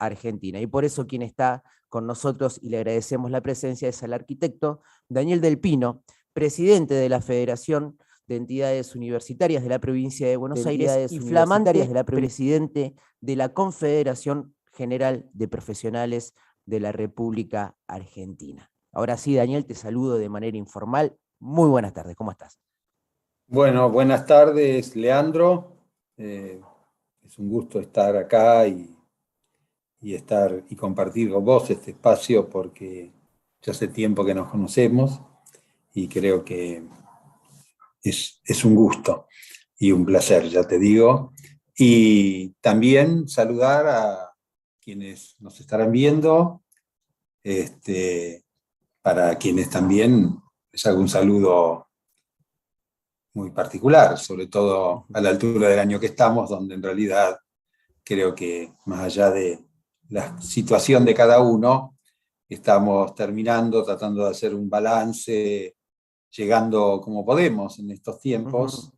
Argentina. Y por eso quien está con nosotros, y le agradecemos la presencia, es el arquitecto Daniel Del Pino, presidente de la Federación de Entidades Universitarias de la Provincia de Buenos Aires y flamante presidente de la Confederación General de Profesionales de la República Argentina. Ahora sí, Daniel, te saludo de manera informal. Muy buenas tardes, ¿cómo estás? Bueno, buenas tardes, Leandro. Es un gusto estar acá y compartir con vos este espacio porque ya hace tiempo que nos conocemos y creo que es un gusto y un placer, ya te digo. Y también saludar a quienes nos estarán viendo, para quienes también les hago un saludo muy particular, sobre todo a la altura del año que estamos, donde en realidad creo que más allá de la situación de cada uno, estamos tratando de hacer un balance, llegando como podemos en estos tiempos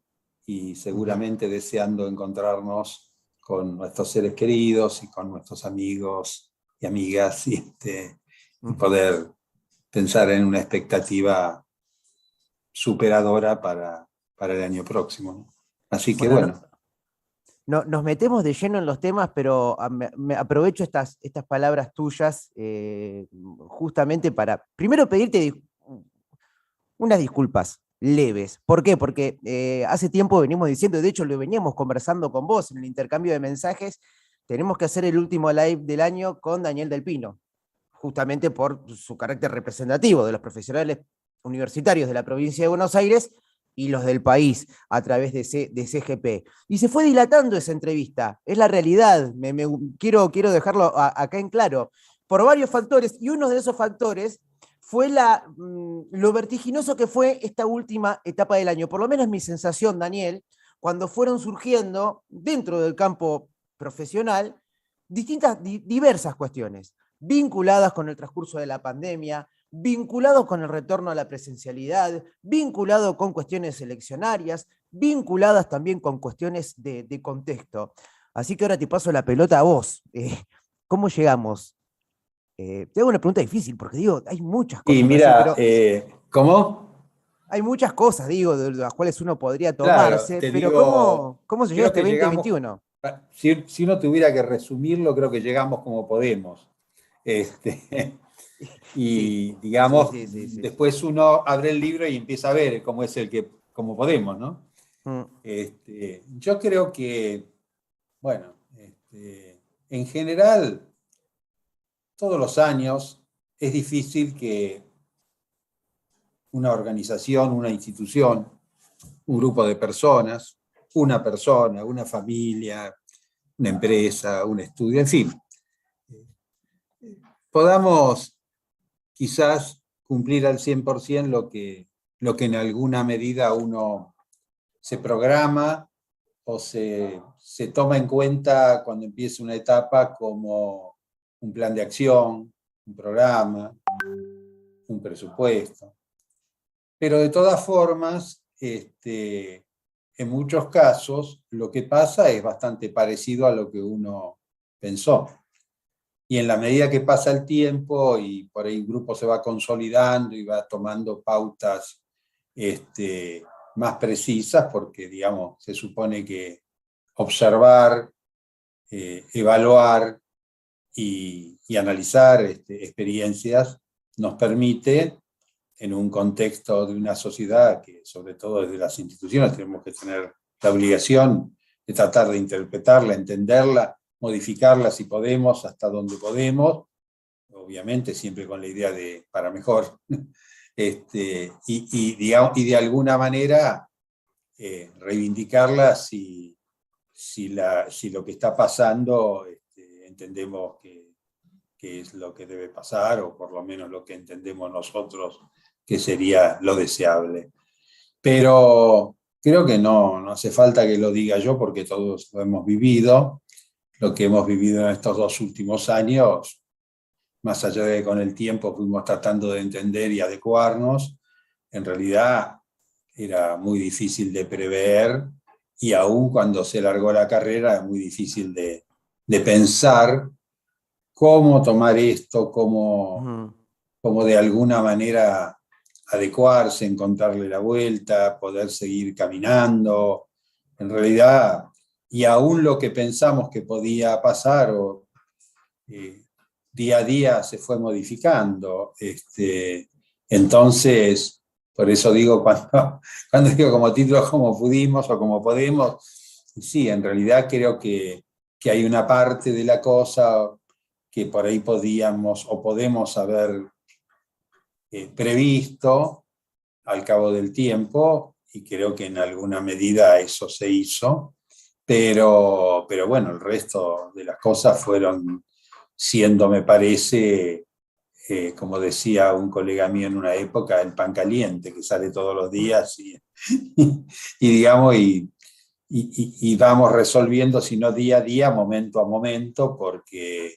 y seguramente deseando encontrarnos con nuestros seres queridos y con nuestros amigos y amigas y poder pensar en una expectativa superadora para el año próximo. Así que bueno. Nos metemos de lleno en los temas, pero me aprovecho estas palabras tuyas justamente para, primero, pedirte unas disculpas leves. ¿Por qué? Porque hace tiempo venimos diciendo, de hecho lo veníamos conversando con vos en el intercambio de mensajes, tenemos que hacer el último live del año con Daniel Del Pino, justamente por su carácter representativo de los profesionales universitarios de la provincia de Buenos Aires y los del país a través de CGP. Y se fue dilatando esa entrevista, es la realidad, quiero dejarlo acá en claro, por varios factores, y uno de esos factores fue lo vertiginoso que fue esta última etapa del año. Por lo menos mi sensación, Daniel, cuando fueron surgiendo dentro del campo profesional diversas cuestiones vinculadas con el transcurso de la pandemia, vinculados con el retorno a la presencialidad, vinculados con cuestiones eleccionarias, vinculadas también con cuestiones de contexto. Así que ahora te paso la pelota a vos. ¿Cómo llegamos? Te hago una pregunta difícil, porque digo, hay muchas cosas. Y mira, ¿cómo? Hay muchas cosas, digo, de las cuales uno podría Claro, tomarse, te pero digo, ¿cómo se llega a creo este que llegamos, 2021? si uno tuviera que resumirlo, creo que llegamos como podemos. Sí, Y sí, digamos, sí, sí, sí. después uno abre el libro y empieza a ver cómo es cómo podemos, ¿no? Mm. Yo creo que, bueno, en general, todos los años es difícil que una organización, una institución, un grupo de personas, una persona, una familia, una empresa, un estudio, en fin, podamos quizás cumplir al 100% lo que en alguna medida uno se programa o se toma en cuenta cuando empieza una etapa como un plan de acción, un programa, un presupuesto. Pero de todas formas, en muchos casos, lo que pasa es bastante parecido a lo que uno pensó. Y en la medida que pasa el tiempo y por ahí un grupo se va consolidando y va tomando pautas más precisas, porque, digamos, se supone que observar, evaluar y analizar experiencias nos permite, en un contexto de una sociedad que, sobre todo desde las instituciones, tenemos que tener la obligación de tratar de interpretarla, entenderla, modificarla si podemos, hasta donde podemos, obviamente siempre con la idea de para mejor, y de alguna manera reivindicarla si lo que está pasando entendemos que es lo que debe pasar, o por lo menos lo que entendemos nosotros que sería lo deseable. Pero creo que no hace falta que lo diga yo, porque todos lo hemos vivido. Lo que hemos vivido en estos 2 últimos años, más allá de que con el tiempo fuimos tratando de entender y adecuarnos, en realidad era muy difícil de prever, y aún cuando se largó la carrera era muy difícil de pensar cómo tomar esto, Ujú. cómo de alguna manera adecuarse, encontrarle la vuelta, poder seguir caminando. En realidad, y aún lo que pensamos que podía pasar, eh, día a día se fue modificando. Entonces, por eso digo, cuando digo como título, como pudimos o como podemos, sí, en realidad creo que hay una parte de la cosa que por ahí podíamos o podemos haber previsto al cabo del tiempo, y creo que en alguna medida eso se hizo, pero bueno, el resto de las cosas fueron siendo, me parece, como decía un colega mío en una época, el pan caliente, que sale todos los días y digamos, y vamos resolviendo, sino día a día, momento a momento, porque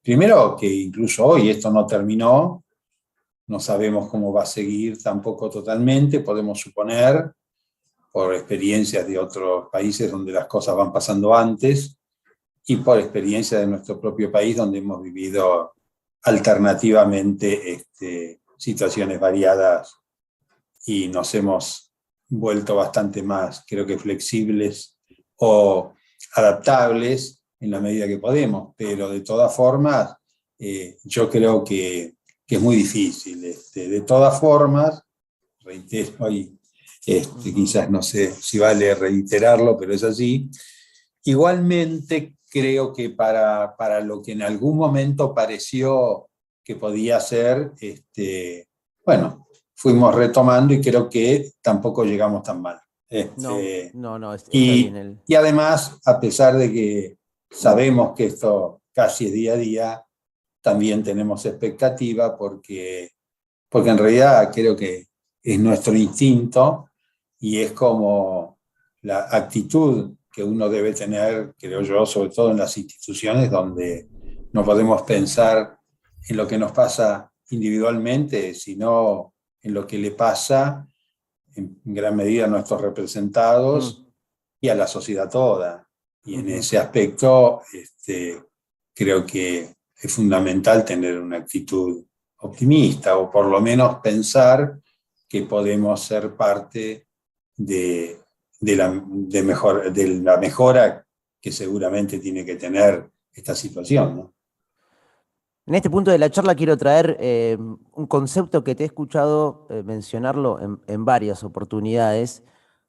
primero que incluso hoy esto no terminó, no sabemos cómo va a seguir tampoco totalmente, podemos suponer, por experiencias de otros países donde las cosas van pasando antes, y por experiencia de nuestro propio país, donde hemos vivido alternativamente situaciones variadas y nos hemos vuelto bastante más, creo que flexibles o adaptables en la medida que podemos, pero de todas formas, yo creo que es muy difícil. De todas formas, reitero, y Ujú. quizás no sé si vale reiterarlo, pero es así. Igualmente, creo que para lo que en algún momento pareció que podía ser, bueno, fuimos retomando y creo que tampoco llegamos tan mal. No, Este, no, no, está bien y, el. y además, a pesar de que sabemos que esto casi es día a día, también tenemos expectativa porque en realidad creo que es nuestro instinto y es como la actitud que uno debe tener, creo yo, sobre todo en las instituciones donde no podemos pensar en lo que nos pasa individualmente, sino en lo que le pasa en gran medida a nuestros representados Mm, y a la sociedad toda. Y en ujú. ese aspecto, creo que es fundamental tener una actitud optimista, o por lo menos pensar que podemos ser parte de, de la mejora que seguramente tiene que tener esta situación, ¿no? En este punto de la charla quiero traer un concepto que te he escuchado mencionarlo en varias oportunidades,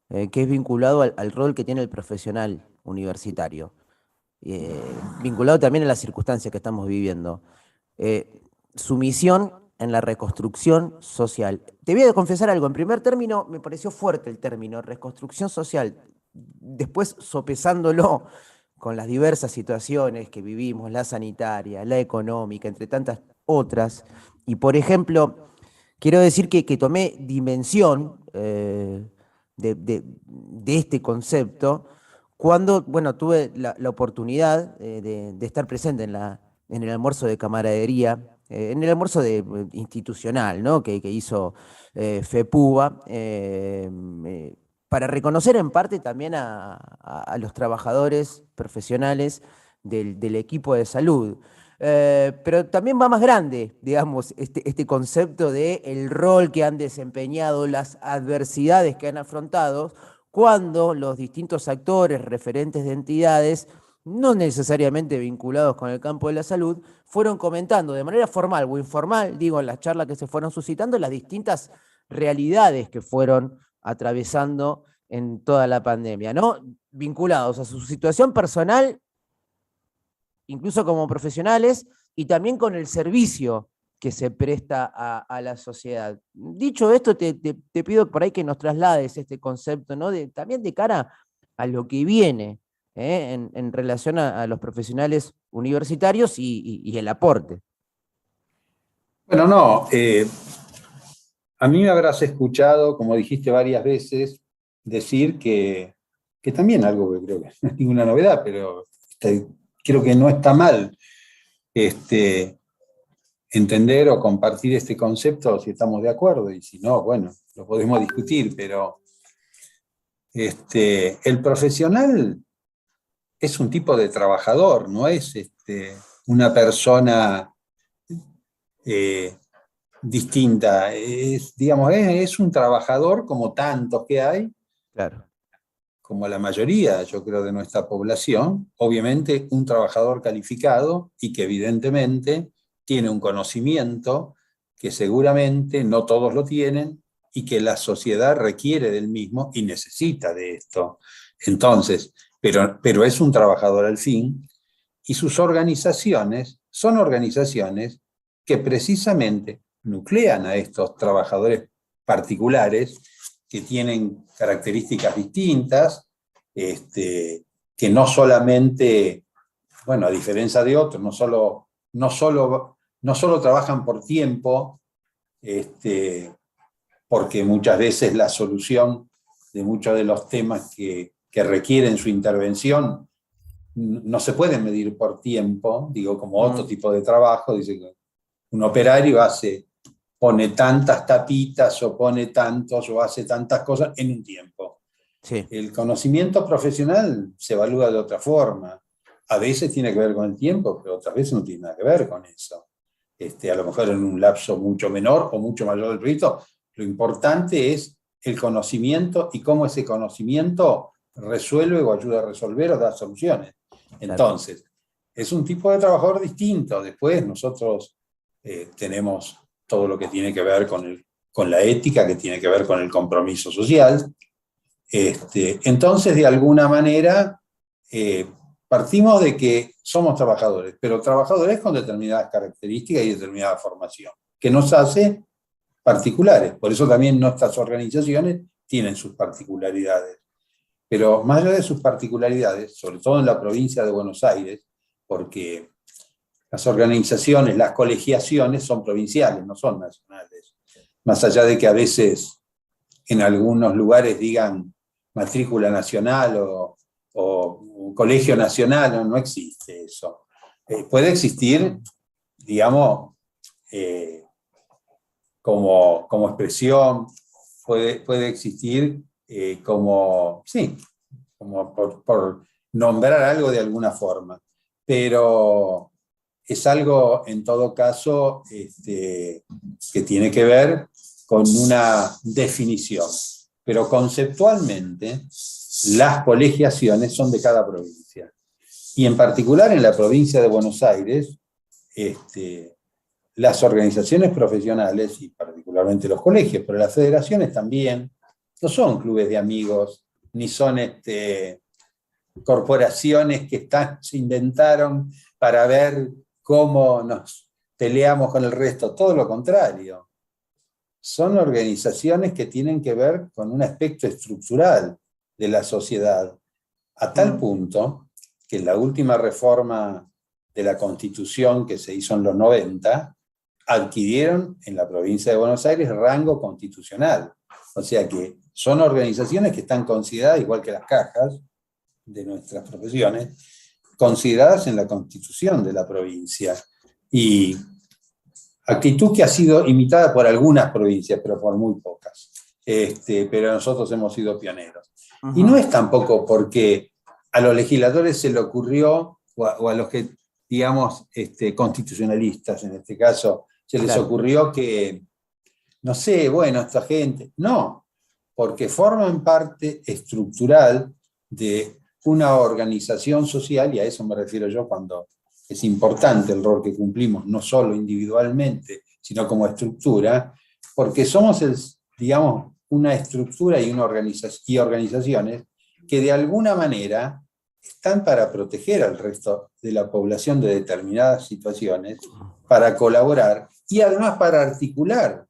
que es vinculado al rol que tiene el profesional universitario, vinculado también a las circunstancias que estamos viviendo. Eh, Su misión en la reconstrucción social. Te voy a confesar algo. En primer término, me pareció fuerte el término reconstrucción social. Después, sopesándolo con las diversas situaciones que vivimos, la sanitaria, la económica, entre tantas otras. Y por ejemplo, quiero decir que tomé dimensión de este concepto cuando, bueno, tuve la oportunidad de estar presente en el almuerzo de camaradería, en el almuerzo institucional, ¿no? que hizo FEPUBA, para reconocer en parte también a los trabajadores profesionales del equipo de salud. Pero también va más grande, digamos, este concepto de el rol que han desempeñado, las adversidades que han afrontado, cuando los distintos actores, referentes de entidades, no necesariamente vinculados con el campo de la salud, fueron comentando de manera formal o informal, digo, en las charlas que se fueron suscitando, las distintas realidades que fueron atravesando en toda la pandemia, ¿no? Vinculados a su situación personal, incluso como profesionales, y también con el servicio que se presta a la sociedad. Dicho esto, te pido por ahí que nos traslades este concepto, ¿no? También de cara a lo que viene en relación a los profesionales universitarios y el aporte. Bueno, no, a mí me habrás escuchado, como dijiste varias veces, decir que también algo que creo que no es ninguna novedad, pero creo que no está mal este, entender o compartir este concepto si estamos de acuerdo, y si no, bueno, lo podemos discutir, pero el profesional es un tipo de trabajador, no es una persona distinta. Es un trabajador como tantos que hay, Claro. como la mayoría, yo creo, de nuestra población, obviamente un trabajador calificado y que evidentemente tiene un conocimiento que seguramente no todos lo tienen y que la sociedad requiere del mismo y necesita de esto. Entonces, pero es un trabajador al fin, y sus organizaciones son organizaciones que precisamente nuclean a estos trabajadores particulares que tienen características distintas, que no solamente, bueno, a diferencia de otros, no solo trabajan por tiempo, porque muchas veces la solución de muchos de los temas que requieren su intervención no se pueden medir por tiempo, digo, como otro tipo de trabajo. Dice que un operario pone tantas tapitas o pone tantos o hace tantas cosas en un tiempo. Sí. El conocimiento profesional se evalúa de otra forma. A veces tiene que ver con el tiempo, pero otras veces no tiene nada que ver con eso. A lo mejor en un lapso mucho menor o mucho mayor del proyecto. Lo importante es el conocimiento y cómo ese conocimiento resuelve o ayuda a resolver o da soluciones. Entonces, es un tipo de trabajador distinto. Después nosotros tenemos todo lo que tiene que ver con la ética, que tiene que ver con el compromiso social. Entonces, de alguna manera, partimos de que somos trabajadores, pero trabajadores con determinadas características y determinada formación, que nos hace particulares. Por eso también nuestras organizaciones tienen sus particularidades. Pero más allá de sus particularidades, sobre todo en la provincia de Buenos Aires, porque las organizaciones, las colegiaciones son provinciales, no son nacionales. Más allá de que a veces en algunos lugares digan matrícula nacional o colegio nacional, no existe eso. Puede existir, digamos, como expresión, puede existir como por nombrar algo de alguna forma, pero es algo en todo caso que tiene que ver con una definición, pero conceptualmente las colegiaciones son de cada provincia, y en particular en la provincia de Buenos Aires, las organizaciones profesionales y particularmente los colegios, pero las federaciones también, no son clubes de amigos, ni son corporaciones que se inventaron para ver cómo nos peleamos con el resto, todo lo contrario. Son organizaciones que tienen que ver con un aspecto estructural de la sociedad, a tal punto que en la última reforma de la Constitución que se hizo en los 90, adquirieron en la provincia de Buenos Aires rango constitucional. O sea que son organizaciones que están consideradas, igual que las cajas de nuestras profesiones, consideradas en la Constitución de la provincia. Y actitud que ha sido imitada por algunas provincias, pero por muy pocas. Pero nosotros hemos sido pioneros. Y no es tampoco porque a los legisladores se le ocurrió, o a los que, digamos, constitucionalistas en este caso, se les ocurrió que, no sé, bueno, esta gente. No, porque forman parte estructural de una organización social, y a eso me refiero yo cuando es importante el rol que cumplimos, no solo individualmente, sino como estructura, porque somos, digamos, una estructura y organizaciones que de alguna manera están para proteger al resto de la población de determinadas situaciones, para colaborar y además para articular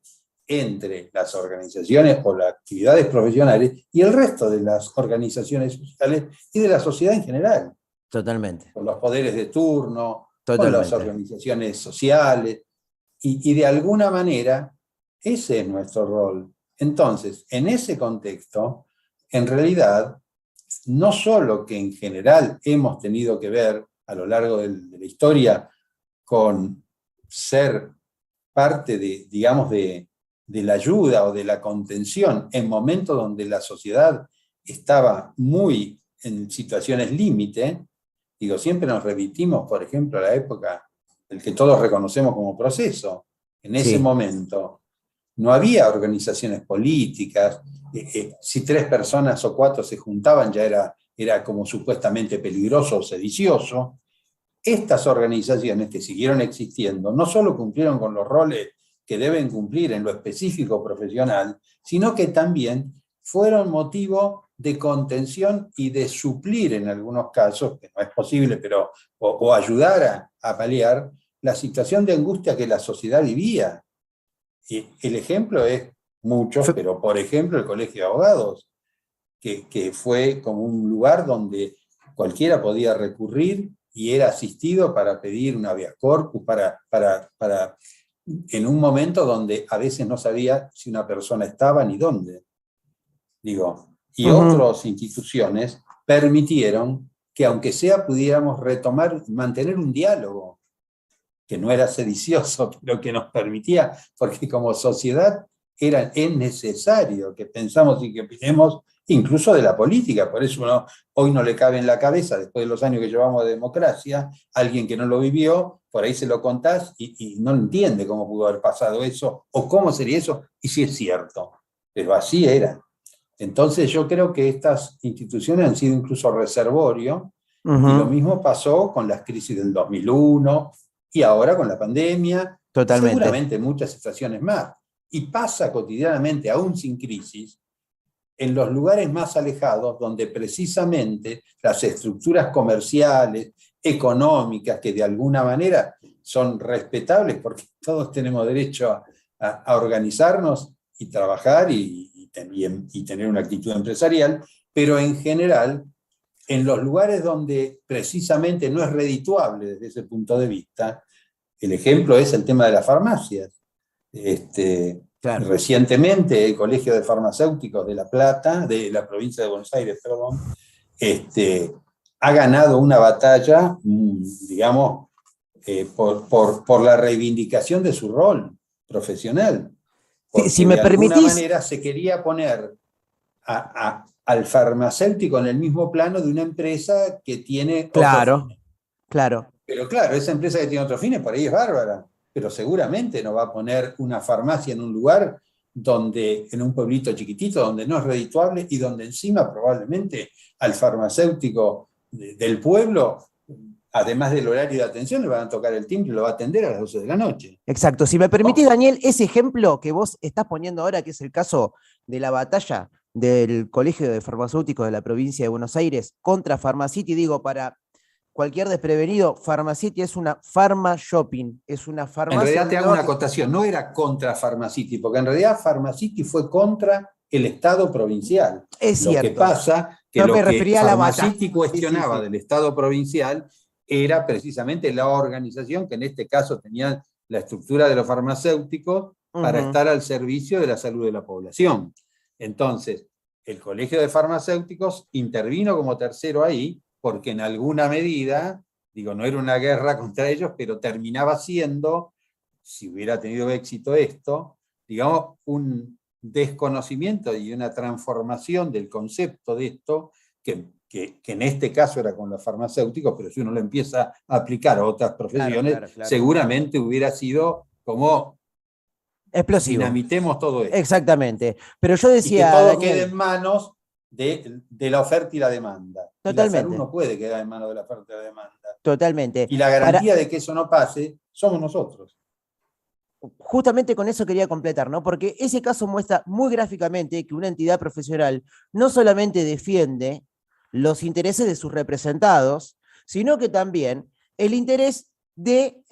entre las organizaciones o las actividades profesionales y el resto de las organizaciones sociales y de la sociedad en general. Totalmente. Con los poderes de turno, Totalmente. con las organizaciones sociales, y de alguna manera ese es nuestro rol. Entonces, en ese contexto, en realidad, no solo que en general hemos tenido que ver a lo largo de la historia con ser parte de, digamos, de la ayuda o de la contención en momentos donde la sociedad estaba muy en situaciones límite, Digo, siempre nos remitimos, por ejemplo, a la época del que todos reconocemos como Proceso. En ese Sí. momento no había organizaciones políticas. Si 3 personas o 4 se juntaban ya era como supuestamente peligroso o sedicioso. Estas organizaciones que siguieron existiendo no solo cumplieron con los roles que deben cumplir en lo específico profesional, sino que también fueron motivo de contención y de suplir en algunos casos, que no es posible, pero o ayudar a paliar la situación de angustia que la sociedad vivía. Y el ejemplo es muchos, Fue- pero por ejemplo el Colegio de Abogados, que fue como un lugar donde cualquiera podía recurrir y era asistido para pedir un habeas corpus, en un momento donde a veces no sabía si una persona estaba ni dónde. Digo, y Ujú. otras instituciones permitieron que aunque sea pudiéramos retomar, mantener un diálogo que no era sedicioso, pero que nos permitía, porque como sociedad es necesario que pensamos y que opinemos incluso de la política. Por eso hoy no le cabe en la cabeza, después de los años que llevamos de democracia, alguien que no lo vivió, por ahí se lo contás y no entiende cómo pudo haber pasado eso o cómo sería eso y si es cierto. Pero así era. Entonces yo creo que estas instituciones han sido incluso reservorio y lo Ujú. mismo pasó con las crisis del 2001 y ahora con la pandemia y Totalmente. seguramente muchas situaciones más. Y pasa cotidianamente, aún sin crisis, en los lugares más alejados donde precisamente las estructuras comerciales, económicas, que de alguna manera son respetables porque todos tenemos derecho a organizarnos y trabajar y tener una actitud empresarial, pero en general, en los lugares donde precisamente no es redituable desde ese punto de vista, el ejemplo es el tema de las farmacias. Claro. Recientemente el Colegio de Farmacéuticos de La Plata, de la provincia de Buenos Aires, perdón, ha ganado una batalla, digamos, por la reivindicación de su rol profesional, Si porque me de alguna permitís, manera se quería poner al farmacéutico en el mismo plano de una empresa que tiene otros claro, fines. claro. Pero claro, esa empresa que tiene otros fines por ahí es bárbara, pero seguramente no va a poner una farmacia en un lugar donde, en un pueblito chiquitito, donde no es redituable y donde encima probablemente al farmacéutico del pueblo, además del horario de atención, le van a tocar el timbre y lo va a atender a las 12 de la noche. Exacto. Si me permitís, ¿No? Daniel, ese ejemplo que vos estás poniendo ahora, que es el caso de la batalla del Colegio de Farmacéuticos de la provincia de Buenos Aires contra Pharmacity, digo, para cualquier desprevenido, Pharmacity es una pharma shopping, es una En farmacia realidad te donde hago no una vas. acotación, no era contra Pharmacity, porque en realidad Pharmacity fue contra el Estado provincial. Es Lo que cierto. pasa que Yo lo me que refería a la batalla. Pharmacity Sí, sí, cuestionaba sí. del Estado provincial era precisamente la organización que en este caso tenía la estructura de los farmacéuticos para Ujú. estar al servicio de la salud de la población. Entonces, el Colegio de Farmacéuticos intervino como tercero ahí porque en alguna medida, digo, no era una guerra contra ellos, pero terminaba siendo, si hubiera tenido éxito esto, digamos, un desconocimiento y una transformación del concepto de esto, que en este caso era con los farmacéuticos, pero si uno lo empieza a aplicar a otras Claro, profesiones, claro, claro. seguramente hubiera sido como Explosivo. dinamitemos todo esto. Exactamente. Pero yo Y que decía, todo quede en Daniel, manos de la oferta y la demanda. Y la salud totalmente, no puede quedar en manos de la oferta y la demanda. totalmente. Y la Para, garantía de que eso no pase somos nosotros. justamente con eso quería completar, ¿no? Porque ese caso muestra muy gráficamente que una entidad profesional no solamente defiende los intereses de sus representados, sino que también el interés de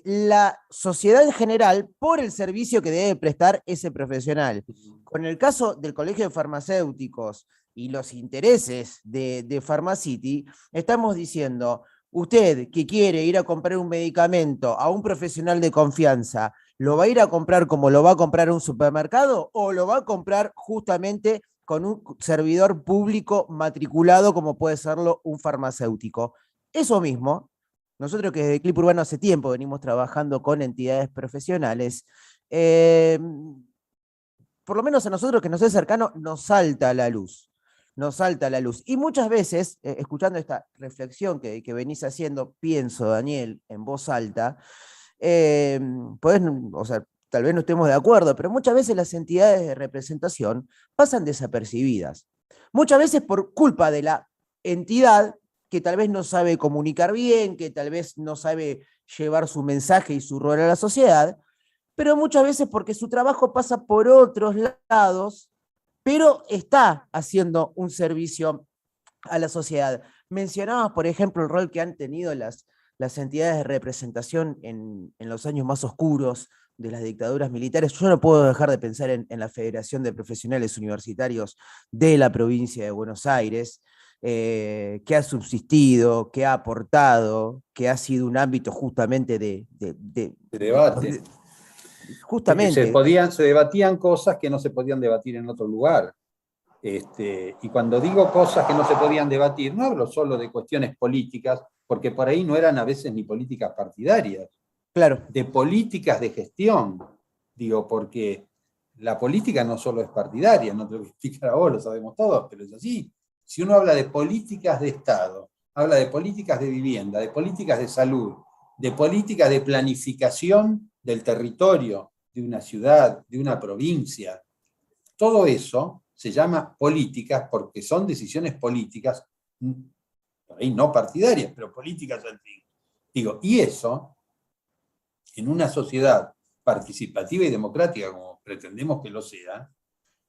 la sociedad en general por el servicio que debe prestar ese profesional. Con el caso del Colegio de Farmacéuticos y los intereses de Pharmacity, estamos diciendo, usted que quiere ir a comprar un medicamento a un profesional de confianza, ¿lo va a ir a comprar como lo va a comprar a un supermercado o lo va a comprar justamente con un servidor público matriculado como puede serlo un farmacéutico? Eso mismo, nosotros que desde Clip Urbano hace tiempo venimos trabajando con entidades profesionales, por lo menos a nosotros que nos es cercano, nos salta a la luz. nos salta a la luz. Y muchas veces, escuchando esta reflexión que venís haciendo, pienso, Daniel, en voz alta, podés, o sea, tal vez no estemos de acuerdo, pero muchas veces las entidades de representación pasan desapercibidas. Muchas veces por culpa de la entidad que tal vez no sabe comunicar bien, que tal vez no sabe llevar su mensaje y su rol a la sociedad, pero muchas veces porque su trabajo pasa por otros lados, pero está haciendo un servicio a la sociedad. Mencionabas, por ejemplo, el rol que han tenido las entidades de representación en los años más oscuros de las dictaduras militares. Yo no puedo dejar de pensar en la Federación de Profesionales Universitarios de la provincia de Buenos Aires, que ha subsistido, que ha aportado, que ha sido un ámbito justamente De debate. Justamente. Se debatían cosas que no se podían debatir en otro lugar. Y cuando digo cosas que no se podían debatir, no hablo solo de cuestiones políticas, porque por ahí no eran a veces ni políticas partidarias, Claro. de políticas de gestión. Digo, porque la política no solo es partidaria, no te lo voy a explicar a vos, lo sabemos todos, pero es así. Si uno habla de políticas de Estado, habla de políticas de vivienda, de políticas de salud, de políticas de planificación del territorio, de una ciudad, de una provincia, todo eso se llama políticas porque son decisiones políticas, por ahí no partidarias, pero políticas al fin. Digo, y eso, en una sociedad participativa y democrática como pretendemos que lo sea,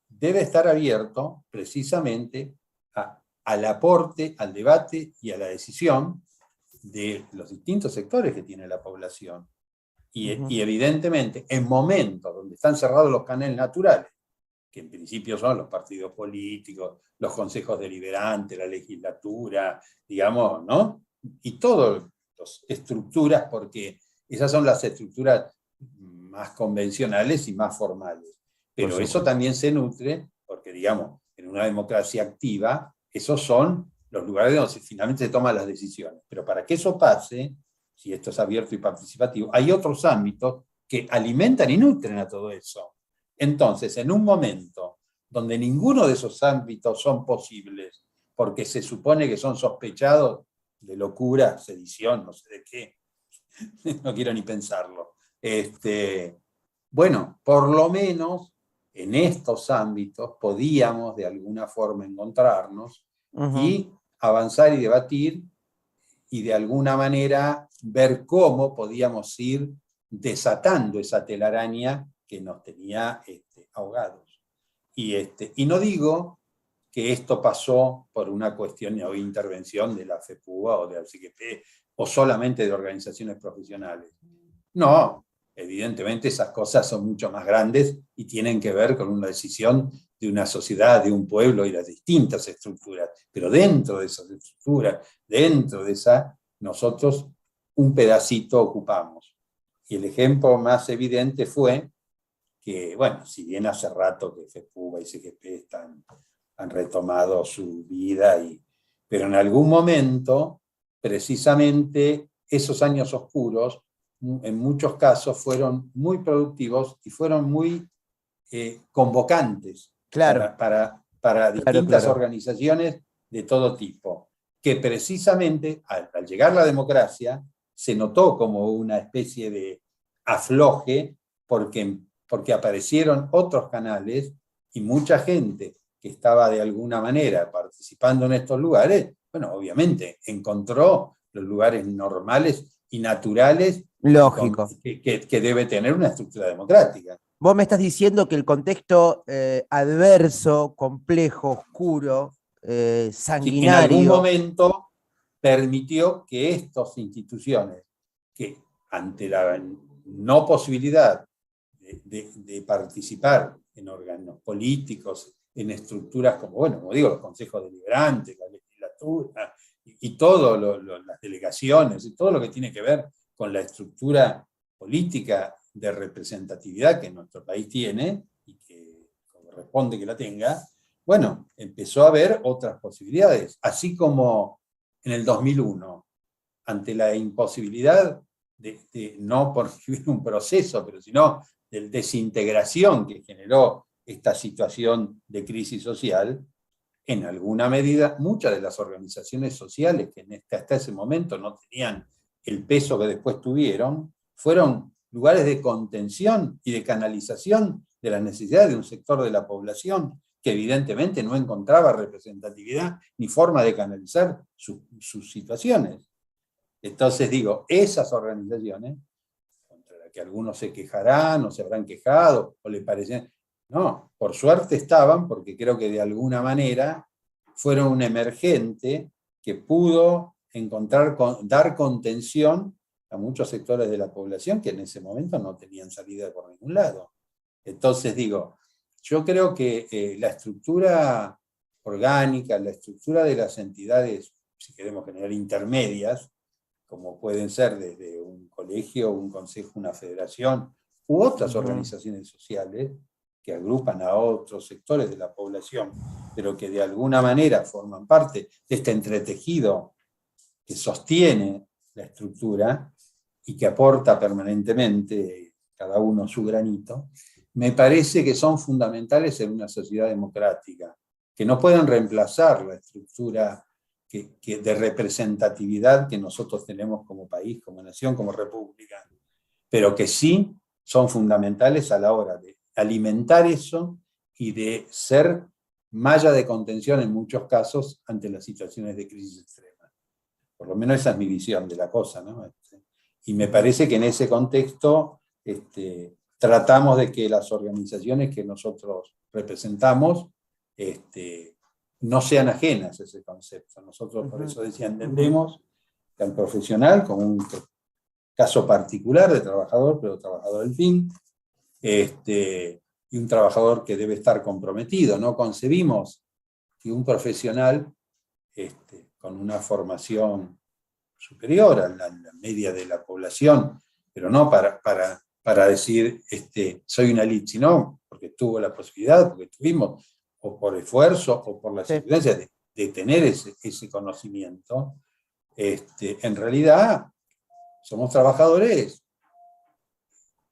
debe estar abierto precisamente al aporte, al debate y a la decisión de los distintos sectores que tiene la población. Y evidentemente, en momentos donde están cerrados los canales naturales, que en principio son los partidos políticos, los consejos deliberantes, la legislatura, digamos, ¿no? Y todas las estructuras, porque esas son las estructuras más convencionales y más formales. Pero eso también se nutre, porque digamos, en una democracia activa, esos son los lugares donde finalmente se toman las decisiones. Pero para que eso pase, si esto es abierto y participativo, hay otros ámbitos que alimentan y nutren a todo eso. Entonces, en un momento donde ninguno de esos ámbitos son posibles, porque se supone que son sospechados de locura, sedición, no sé de qué, no quiero ni pensarlo. Bueno, por lo menos en estos ámbitos podíamos de alguna forma encontrarnos y avanzar y debatir y de alguna manera ver cómo podíamos ir desatando esa telaraña que nos tenía ahogados. Y no digo que esto pasó por una cuestión o intervención de la FEPUA o de la CGP o solamente de organizaciones profesionales. No, evidentemente esas cosas son mucho más grandes y tienen que ver con una decisión de una sociedad, de un pueblo y las distintas estructuras. Pero dentro de esas estructuras, dentro de esa, nosotros un pedacito ocupamos. Y el ejemplo más evidente fue que, bueno, si bien hace rato que FEPUBA y CGP han retomado su vida, pero en algún momento, precisamente esos años oscuros, en muchos casos fueron muy productivos y fueron muy convocantes para distintas organizaciones de todo tipo, que precisamente al llegar la democracia se notó como una especie de afloje porque aparecieron otros canales y mucha gente que estaba de alguna manera participando en estos lugares, bueno, obviamente encontró los lugares normales y naturales. Lógico. Que debe tener una estructura democrática. Vos me estás diciendo que el contexto adverso, complejo, oscuro, sanguinario... En algún momento permitió que estas instituciones, que ante la no posibilidad de participar en órganos políticos, en estructuras como, bueno, como digo, los consejos deliberantes, la legislatura y todo las delegaciones y todo lo que tiene que ver con la estructura política de representatividad que nuestro país tiene y que corresponde que la tenga, bueno, empezó a haber otras posibilidades, así como en el 2001, ante la imposibilidad no por vivir un proceso, pero sino de desintegración que generó esta situación de crisis social, en alguna medida, muchas de las organizaciones sociales que hasta ese momento no tenían el peso que después tuvieron, fueron lugares de contención y de canalización de las necesidades de un sector de la población que evidentemente no encontraba representatividad ni forma de canalizar sus situaciones. Entonces digo, esas organizaciones, contra las que algunos se quejarán o se habrán quejado o les parecen, no, por suerte estaban, porque creo que de alguna manera fueron un emergente que pudo dar contención a muchos sectores de la población que en ese momento no tenían salida por ningún lado. Entonces digo, yo creo que la estructura orgánica, la estructura de las entidades, si queremos generar intermedias, como pueden ser desde un colegio, un consejo, una federación, u otras organizaciones sociales que agrupan a otros sectores de la población, pero que de alguna manera forman parte de este entretejido que sostiene la estructura y que aporta permanentemente cada uno su granito, me parece que son fundamentales en una sociedad democrática, que no pueden reemplazar la estructura de representatividad que nosotros tenemos como país, como nación, como república, pero que sí son fundamentales a la hora de alimentar eso y de ser malla de contención en muchos casos ante las situaciones de crisis extrema. Por lo menos esa es mi visión de la cosa, ¿no? Y me parece que en ese contexto tratamos de que las organizaciones que nosotros representamos no sean ajenas a ese concepto. Nosotros por eso entendemos que al profesional como un caso particular de trabajador, pero trabajador del fin, y un trabajador que debe estar comprometido. No concebimos que un profesional con una formación superior a la media de la población, pero no para decir soy una elite, sino porque tuvo la posibilidad, porque tuvimos, o por esfuerzo, o por la circunstancia de tener ese conocimiento, en realidad somos trabajadores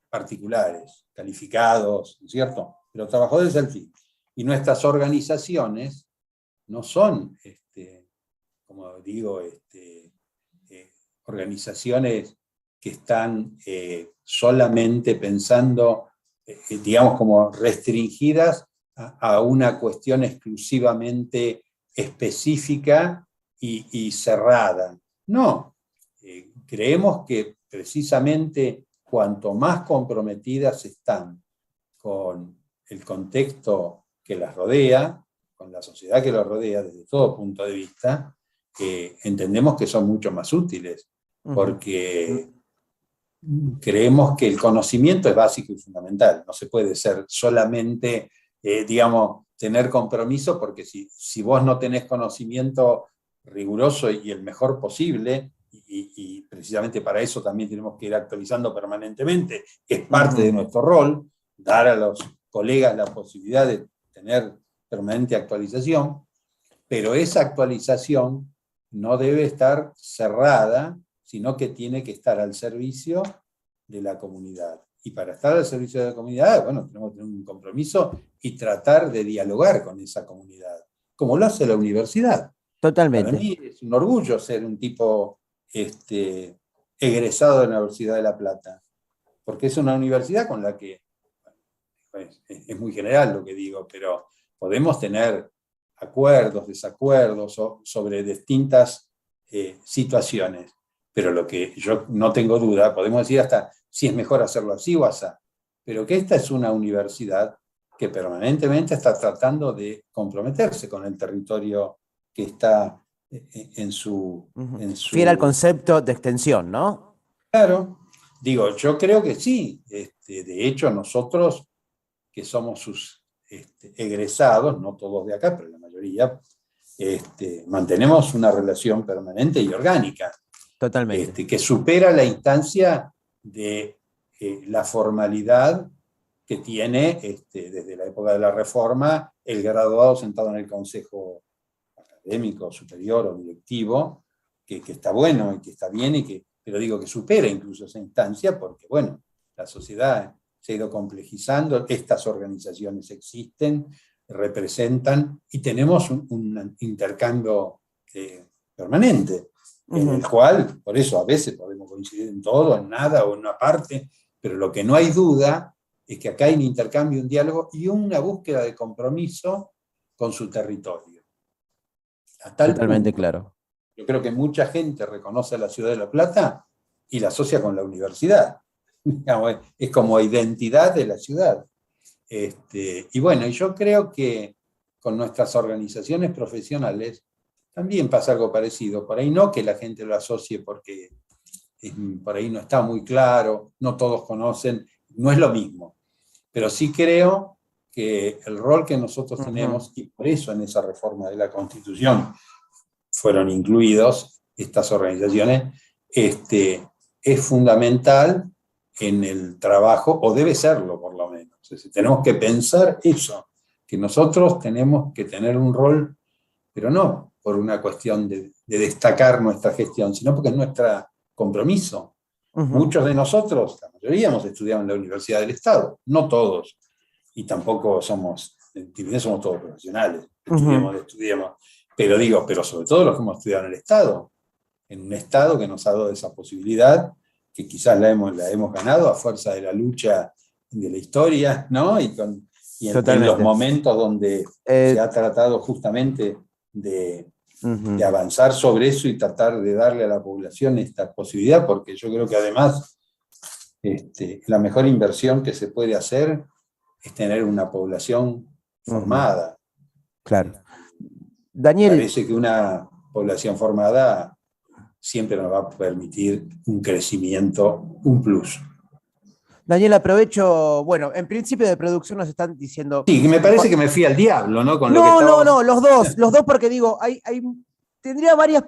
particulares, calificados, ¿no es cierto? Pero trabajadores al fin. Y nuestras organizaciones no son, como digo, organizaciones que están solamente pensando, digamos, como restringidas a una cuestión exclusivamente específica y cerrada. No, creemos que precisamente cuanto más comprometidas están con el contexto que las rodea, con la sociedad que las rodea desde todo punto de vista, entendemos que son mucho más útiles, porque creemos que el conocimiento es básico y fundamental. No se puede ser solamente, digamos, tener compromiso, porque si vos no tenés conocimiento riguroso y el mejor posible, y precisamente para eso también tenemos que ir actualizando permanentemente, es parte de nuestro rol, dar a los colegas la posibilidad de tener permanente actualización, pero esa actualización no debe estar cerrada, sino que tiene que estar al servicio de la comunidad. Y para estar al servicio de la comunidad, bueno, tenemos que tener un compromiso y tratar de dialogar con esa comunidad, como lo hace la universidad. Totalmente. Para mí es un orgullo ser un tipo egresado de la Universidad de La Plata, porque es una universidad con la que, es muy general lo que digo, pero podemos tener acuerdos, desacuerdos sobre distintas situaciones, pero lo que yo no tengo duda, podemos decir hasta si es mejor hacerlo así o así, pero que esta es una universidad que permanentemente está tratando de comprometerse con el territorio que está en su... Fiel al concepto de extensión, ¿no? Claro, digo, yo creo que sí. De hecho, nosotros que somos sus egresados, no todos de acá, pero la mayoría, mantenemos una relación permanente y orgánica. Totalmente. Que supera la instancia de la formalidad que tiene desde la época de la Reforma el graduado sentado en el consejo académico superior o directivo, que está bueno y que está bien, pero digo que supera incluso esa instancia porque, bueno, la sociedad se ha ido complejizando, estas organizaciones existen, representan, y tenemos un intercambio permanente, en el cual, por eso a veces podemos coincidir en todo, en nada o en una parte, pero lo que no hay duda es que acá hay un intercambio, un diálogo y una búsqueda de compromiso con su territorio. A tal Totalmente punto, claro. yo creo que mucha gente reconoce a la ciudad de La Plata y la asocia con la universidad. Es como identidad de la ciudad. Y bueno, yo creo que con nuestras organizaciones profesionales también pasa algo parecido. Por ahí no que la gente lo asocie porque por ahí no está muy claro, no todos conocen, no es lo mismo. Pero sí creo que el rol que nosotros tenemos, y por eso en esa reforma de la Constitución fueron incluidos estas organizaciones, es fundamental en el trabajo, o debe serlo por lo menos. Es decir, tenemos que pensar eso, que nosotros tenemos que tener un rol, pero no por una cuestión de destacar nuestra gestión, sino porque es nuestro compromiso. Muchos de nosotros, la mayoría, hemos estudiado en la Universidad del Estado, no todos, y tampoco somos todos profesionales, estudiamos, pero sobre todo los que hemos estudiado en el Estado, en un Estado que nos ha dado esa posibilidad, que quizás la hemos ganado a fuerza de la lucha de la historia, ¿no? Y en los momentos donde se ha tratado justamente de avanzar sobre eso y tratar de darle a la población esta posibilidad, porque yo creo que además la mejor inversión que se puede hacer es tener una población formada. Claro. Daniel, parece que una población formada siempre nos va a permitir un crecimiento, un plus. Daniel, aprovecho, bueno, en principio de producción nos están diciendo... Sí, que me parece que me fui al diablo, ¿no? Con lo que no, los dos porque digo, tendría varias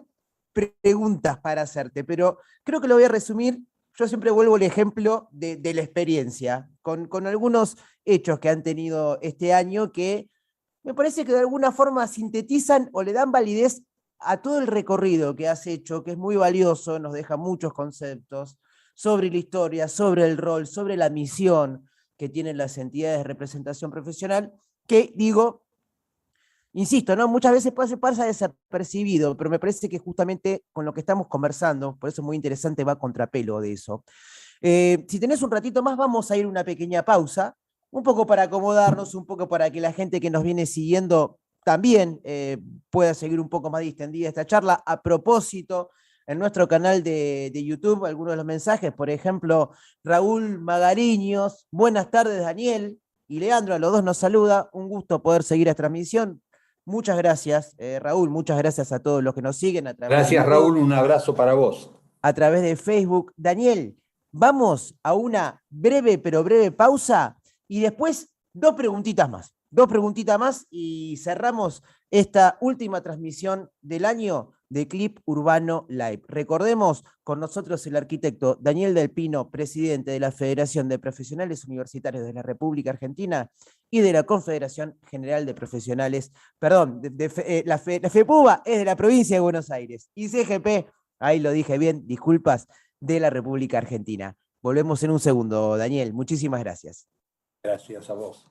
preguntas para hacerte, pero creo que lo voy a resumir. Yo siempre vuelvo al ejemplo de la experiencia, con algunos hechos que han tenido este año que me parece que de alguna forma sintetizan o le dan validez a todo el recorrido que has hecho, que es muy valioso, nos deja muchos conceptos sobre la historia, sobre el rol, sobre la misión que tienen las entidades de representación profesional, que digo, insisto, ¿no? Muchas veces pasa desapercibido, pero me parece que justamente con lo que estamos conversando, por eso es muy interesante, va a contrapelo de eso. Si tenés un ratito más, vamos a ir a una pequeña pausa, un poco para acomodarnos, un poco para que la gente que nos viene siguiendo también pueda seguir un poco más distendida esta charla. A propósito, en nuestro canal de YouTube, algunos de los mensajes, por ejemplo, Raúl Magariños, buenas tardes Daniel, y Leandro, a los dos nos saluda, un gusto poder seguir esta transmisión. Muchas gracias, Raúl, muchas gracias a todos los que nos siguen a través Gracias, de YouTube, Raúl, un abrazo para vos. a través de Facebook. Daniel, vamos a una breve, pero breve pausa y después dos preguntitas más y cerramos esta última transmisión del año de Clip Urbano Live. Recordemos con nosotros el arquitecto Daniel Del Pino, presidente de la Federación de Profesionales Universitarios de la República Argentina y de la Confederación General de Profesionales, perdón, la FEPUBA es de la provincia de Buenos Aires y CGP, ahí lo dije bien, disculpas, de la República Argentina. Volvemos en un segundo, Daniel. Muchísimas gracias. Gracias a vos.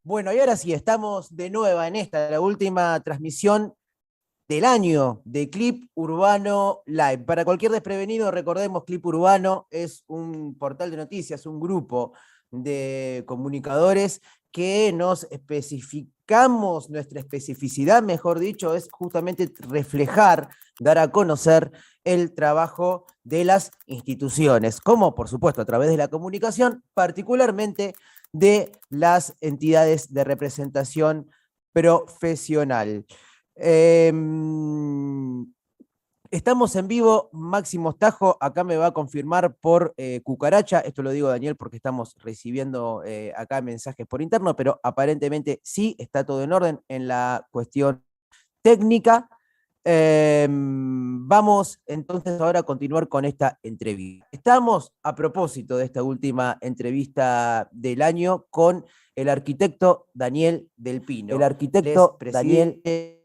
Bueno, y ahora sí, estamos de nuevo en la última transmisión del año de Clip Urbano Live. Para cualquier desprevenido, recordemos, Clip Urbano es un portal de noticias, un grupo de comunicadores que nos especificamos, nuestra especificidad, mejor dicho, es justamente reflejar, dar a conocer el trabajo de las instituciones, como por supuesto a través de la comunicación, particularmente de las entidades de representación profesional. Estamos en vivo, Máximo Tajo, acá me va a confirmar por Cucaracha, esto lo digo Daniel porque estamos recibiendo acá mensajes por interno, pero aparentemente sí, está todo en orden en la cuestión técnica. Vamos entonces ahora a continuar con esta entrevista. Estamos a propósito de esta última entrevista del año con el arquitecto Daniel Del Pino. El arquitecto Daniel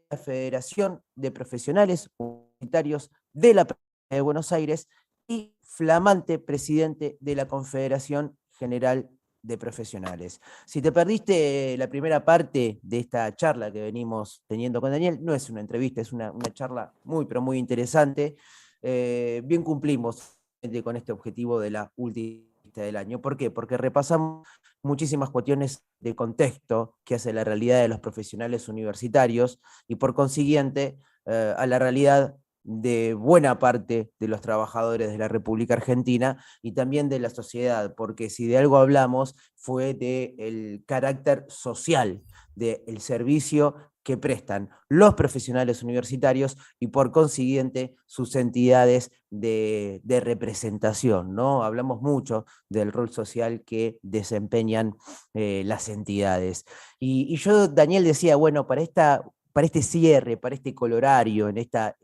la Federación de Profesionales Universitarios de la Provincia de Buenos Aires y flamante presidente de la Confederación General de Profesionales. Si te perdiste la primera parte de esta charla que venimos teniendo con Daniel, no es una entrevista, es una charla muy, pero muy interesante. Bien cumplimos con este objetivo de la última del año. ¿Por qué? Porque repasamos muchísimas cuestiones de contexto que hace la realidad de los profesionales universitarios y por consiguiente a la realidad de buena parte de los trabajadores de la República Argentina y también de la sociedad, porque si de algo hablamos fue del carácter social, del servicio que prestan los profesionales universitarios y por consiguiente sus entidades de representación, ¿no? Hablamos mucho del rol social que desempeñan las entidades. Y yo, Daniel, decía, bueno, para este cierre, para este colorario en esta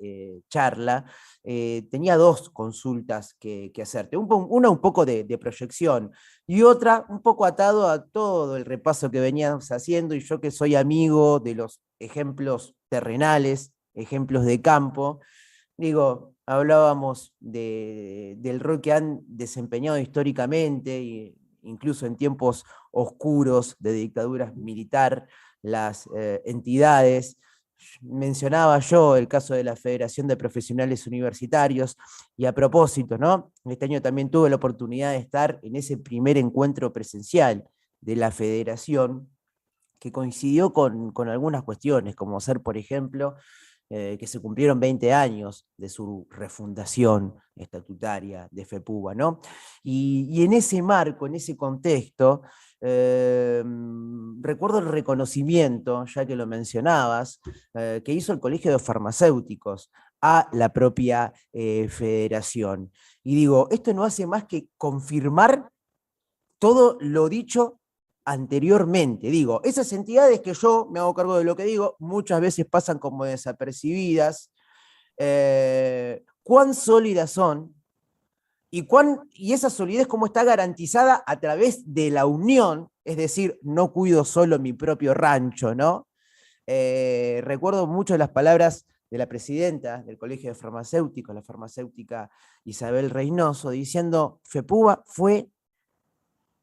charla, tenía dos consultas que hacerte. Una un poco de proyección y otra un poco atado a todo el repaso que veníamos haciendo y yo que soy amigo de los ejemplos terrenales, ejemplos de campo. Digo, hablábamos del rol que han desempeñado históricamente, incluso en tiempos oscuros de dictadura militar, las entidades. Mencionaba yo el caso de la Federación de Profesionales Universitarios, y a propósito, ¿no? Este año también tuve la oportunidad de estar en ese primer encuentro presencial de la Federación, que coincidió con algunas cuestiones, como ser, por ejemplo, que se cumplieron 20 años de su refundación estatutaria de FEPUBA, ¿no? Y en ese marco, en ese contexto, recuerdo el reconocimiento, ya que lo mencionabas, que hizo el Colegio de Farmacéuticos a la propia federación. Y digo, esto no hace más que confirmar todo lo dicho anteriormente. Digo, esas entidades que yo me hago cargo de lo que digo, muchas veces pasan como desapercibidas. ¿Cuán sólidas son? Y esa solidez cómo está garantizada a través de la unión, es decir, no cuido solo mi propio rancho, ¿no? Recuerdo mucho las palabras de la presidenta del Colegio de Farmacéuticos, la farmacéutica Isabel Reynoso, diciendo, FEPUBA fue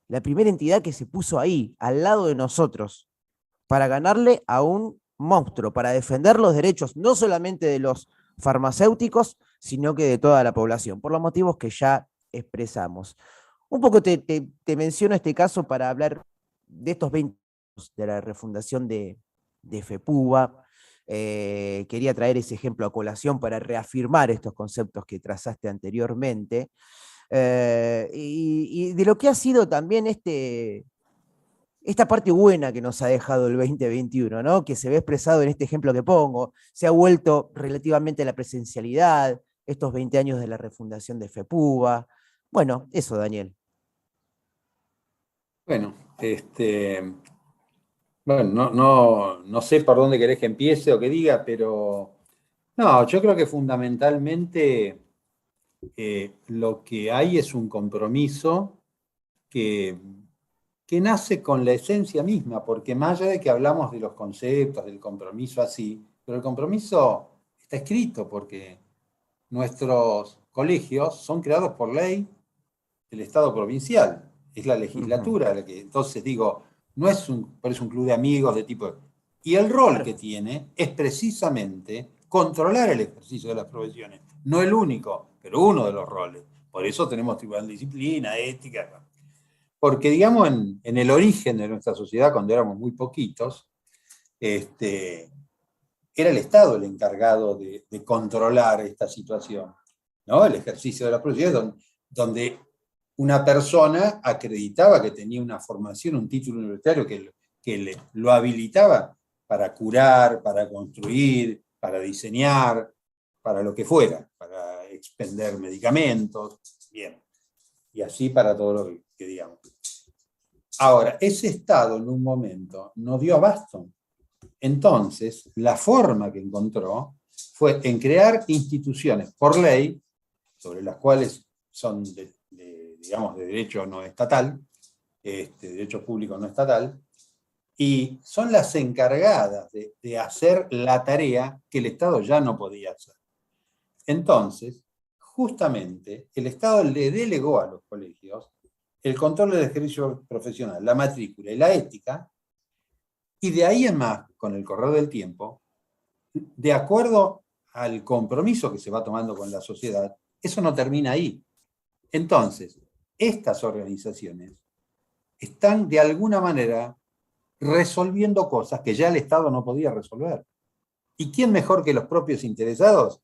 la primera entidad que se puso ahí, al lado de nosotros, para ganarle a un monstruo, para defender los derechos no solamente de los farmacéuticos, sino que de toda la población, por los motivos que ya expresamos. Un poco te menciono este caso para hablar de estos 20 años de la refundación de FEPUBA. Quería traer ese ejemplo a colación para reafirmar estos conceptos que trazaste anteriormente. Y de lo que ha sido también esta parte buena que nos ha dejado el 2021, ¿no? Que se ve expresado en este ejemplo que pongo, se ha vuelto relativamente a la presencialidad, estos 20 años de la refundación de FEPUBA. Bueno, eso, Daniel. Bueno, bueno, no sé por dónde querés que empiece o que diga, pero no, yo creo que fundamentalmente lo que hay es un compromiso que, que nace con la esencia misma, porque más allá de que hablamos de los conceptos, del compromiso así, pero el compromiso está escrito porque nuestros colegios son creados por ley del Estado provincial, es la legislatura la que, entonces digo, no es por eso un club de amigos de tipo... Y el rol que tiene es precisamente controlar el ejercicio de las profesiones, no el único, pero uno de los roles. Por eso tenemos tribunal de disciplina, ética, porque digamos en el origen de nuestra sociedad, cuando éramos muy poquitos, era el Estado el encargado de controlar esta situación, ¿no? El ejercicio de las profesiones, donde una persona acreditaba que tenía una formación, un título universitario que lo habilitaba para curar, para construir, para diseñar, para lo que fuera, para expender medicamentos, bien, y así para todo lo que digamos. Ahora, ese Estado en un momento no dio abasto. Entonces, la forma que encontró fue en crear instituciones por ley, sobre las cuales son digamos, de derecho no estatal, derecho público no estatal, y son las encargadas de hacer la tarea que el Estado ya no podía hacer. Entonces, justamente, el Estado le delegó a los colegios el control del ejercicio profesional, la matrícula y la ética, y de ahí en más, con el correr del tiempo, de acuerdo al compromiso que se va tomando con la sociedad, eso no termina ahí. Entonces, estas organizaciones están de alguna manera resolviendo cosas que ya el Estado no podía resolver. ¿Y quién mejor que los propios interesados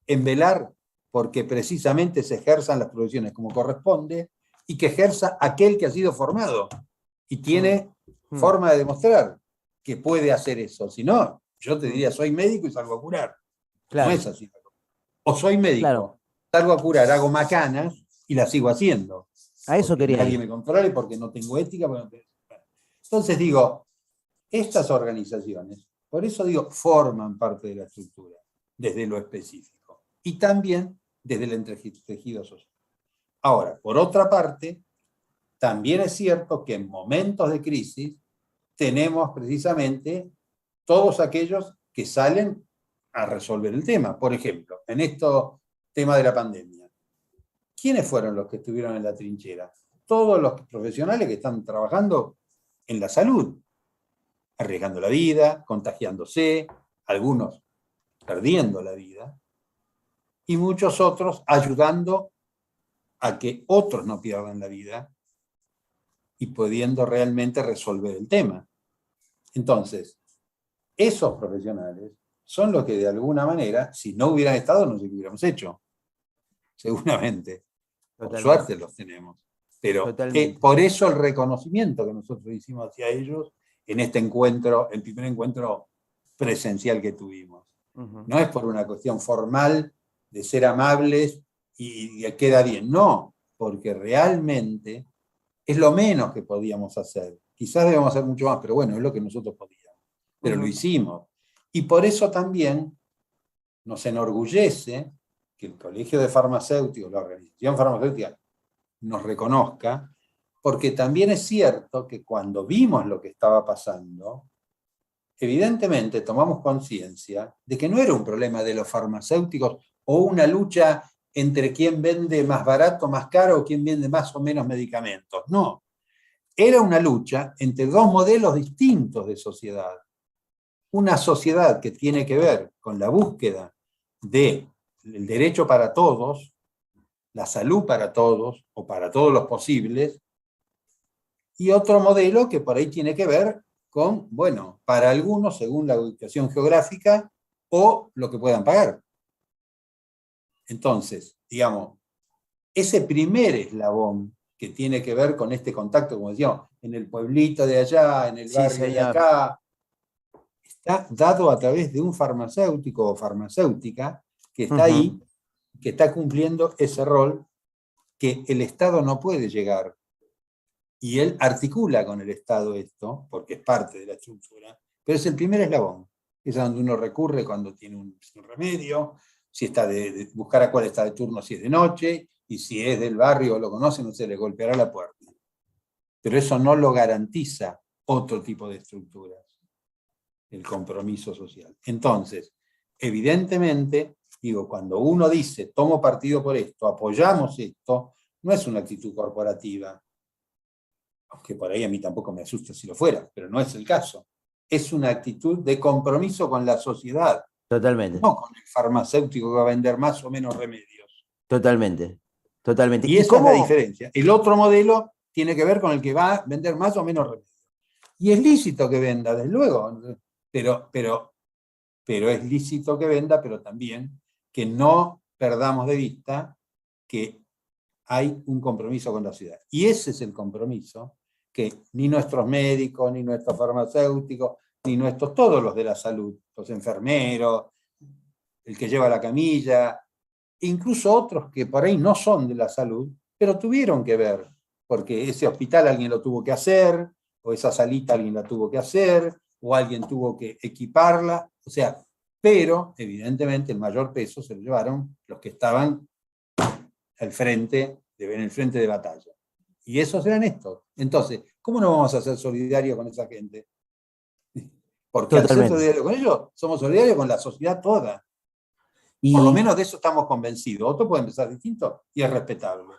en velar porque precisamente se ejerzan las profesiones como corresponde y que ejerza aquel que ha sido formado y tiene forma de demostrar que puede hacer eso? Si no, yo te diría, soy médico y salgo a curar. Claro. No es así. O soy médico, Claro. salgo a curar, hago macanas y las sigo haciendo. A eso porque quería nadie ir. me controle, porque no tengo ética. Entonces digo, estas organizaciones, por eso digo, forman parte de la estructura, desde lo específico, y también desde el entretejido social. Ahora, por otra parte, también es cierto que en momentos de crisis tenemos precisamente todos aquellos que salen a resolver el tema. Por ejemplo, en esto tema de la pandemia, ¿quiénes fueron los que estuvieron en la trinchera? Todos los profesionales que están trabajando en la salud, arriesgando la vida, contagiándose, algunos perdiendo la vida, y muchos otros ayudando a que otros no pierdan la vida y pudiendo realmente resolver el tema. Entonces, esos profesionales son los que de alguna manera, si no hubieran estado, no sé qué hubiéramos hecho. Seguramente. Por suerte los tenemos. Pero por eso el reconocimiento que nosotros hicimos hacia ellos en este encuentro, el primer encuentro presencial que tuvimos. No es por una cuestión formal de ser amables y queda bien. No, porque realmente es lo menos que podíamos hacer. Quizás debemos hacer mucho más, pero bueno, es lo que nosotros podíamos. Pero lo hicimos. Y por eso también nos enorgullece que el Colegio de Farmacéuticos, la organización farmacéutica, nos reconozca, porque también es cierto que cuando vimos lo que estaba pasando, evidentemente tomamos conciencia de que no era un problema de los farmacéuticos o una lucha entre quién vende más barato, más caro, o quién vende más o menos medicamentos. No, era una lucha entre dos modelos distintos de sociedad. Una sociedad que tiene que ver con la búsqueda del derecho para todos, la salud para todos, o para todos los posibles, y otro modelo que por ahí tiene que ver con, bueno, para algunos, según la ubicación geográfica, o lo que puedan pagar. Entonces, digamos, ese primer eslabón que tiene que ver con este contacto, como decíamos, en el pueblito de allá, en el barrio de acá, está dado a través de un farmacéutico o farmacéutica que está ahí, que está cumpliendo ese rol que el Estado no puede llegar. Y él articula con el Estado esto, porque es parte de la estructura, pero es el primer eslabón. Es a donde uno recurre cuando tiene un remedio, si está de buscar a cuál está de turno, si es de noche, y si es del barrio o lo conoce, no se le golpeará la puerta. Pero eso no lo garantiza otro tipo de estructuras, el compromiso social. Entonces, evidentemente, digo, cuando uno dice, tomo partido por esto, apoyamos esto, no es una actitud corporativa, aunque por ahí a mí tampoco me asusta si lo fuera, pero no es el caso. Es una actitud de compromiso con la sociedad. Totalmente. No con el farmacéutico que va a vender más o menos remedios. Totalmente. Totalmente. Y esa es la diferencia. El otro modelo tiene que ver con el que va a vender más o menos remedios. Y es lícito que venda, desde luego, pero es lícito que venda, pero también que no perdamos de vista que hay un compromiso con la sociedad. Y ese es el compromiso que ni nuestros médicos, ni nuestros farmacéuticos, ni todos los de la salud, los enfermeros, el que lleva la camilla, incluso otros que por ahí no son de la salud, pero tuvieron que ver, porque ese hospital alguien lo tuvo que hacer, o esa salita alguien la tuvo que hacer, o alguien tuvo que equiparla, o sea, pero evidentemente el mayor peso se lo llevaron los que estaban en el frente de batalla. Y esos eran estos. Entonces, ¿cómo no vamos a ser solidarios con esa gente? Porque al ser Totalmente. solidarios con ellos, somos solidarios con la sociedad toda. Por lo Y menos de eso estamos convencidos. Otros pueden pensar distinto y es respetable.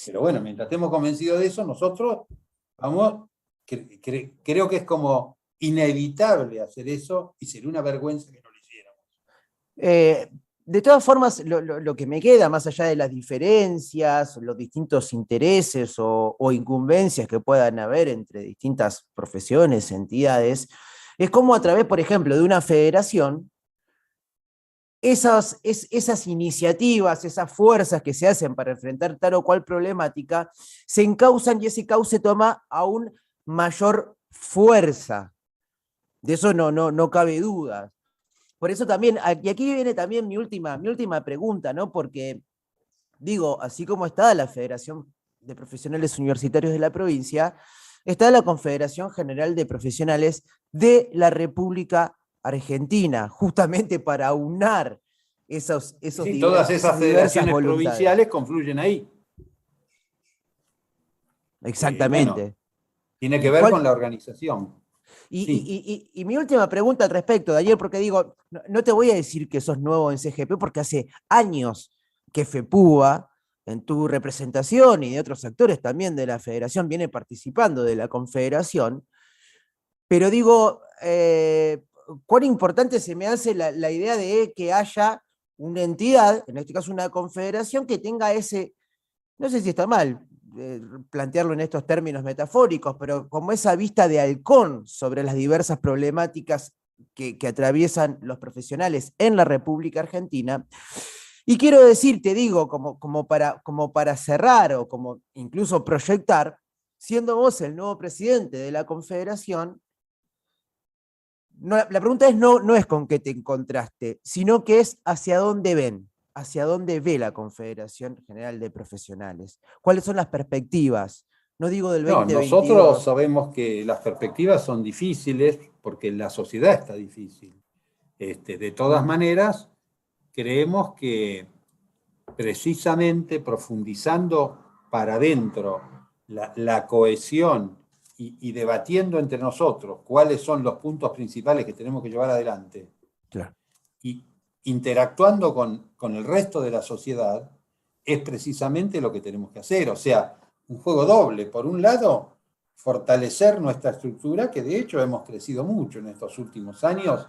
Pero bueno, mientras estemos convencidos de eso, nosotros vamos, creo que es como inevitable hacer eso y sería una vergüenza que no lo hiciéramos. eh, de todas formas, lo que me queda, más allá de las diferencias, los distintos intereses o incumbencias que puedan haber entre distintas profesiones, entidades, es como a través, por ejemplo, de una federación, esas iniciativas, esas fuerzas que se hacen para enfrentar tal o cual problemática, se encausan y ese cauce toma aún mayor fuerza. De eso no cabe duda. Por eso también, y aquí viene también mi última pregunta, ¿no? Porque, digo, así como está la Federación de Profesionales Universitarios de la provincia, está la Confederación General de Profesionales de la República Argentina, justamente para aunar Sí, todas esas esas diversas federaciones voluntades. provinciales confluyen ahí. Bueno, Exactamente. tiene que ¿Y ver cuál, con la organización. Sí. y mi última pregunta al respecto de ayer, porque digo, no te voy a decir que sos nuevo en CGP, porque hace años que FEPUA, en tu representación y de otros actores también de la federación, viene participando de la confederación, pero digo, cuán importante se me hace la idea de que haya una entidad, en este caso una confederación, que tenga ese, no sé si está mal plantearlo en estos términos metafóricos, pero como esa vista de halcón sobre las diversas problemáticas que atraviesan los profesionales en la República Argentina. Y quiero decir, te digo, como para cerrar o como incluso proyectar, siendo vos el nuevo presidente de la Confederación, no, la pregunta es no es con qué te encontraste, sino que es hacia dónde ven, hacia dónde ve la Confederación General de Profesionales. ¿Cuáles son las perspectivas? No digo del No, nosotros 2022. sabemos que las perspectivas son difíciles porque la sociedad está difícil. De todas Mm, maneras, creemos que precisamente profundizando para adentro la cohesión y debatiendo entre nosotros cuáles son los puntos principales que tenemos que llevar adelante claro. y interactuando con el resto de la sociedad, es precisamente lo que tenemos que hacer. O sea, un juego doble. Por un lado, fortalecer nuestra estructura, que de hecho hemos crecido mucho en estos últimos años.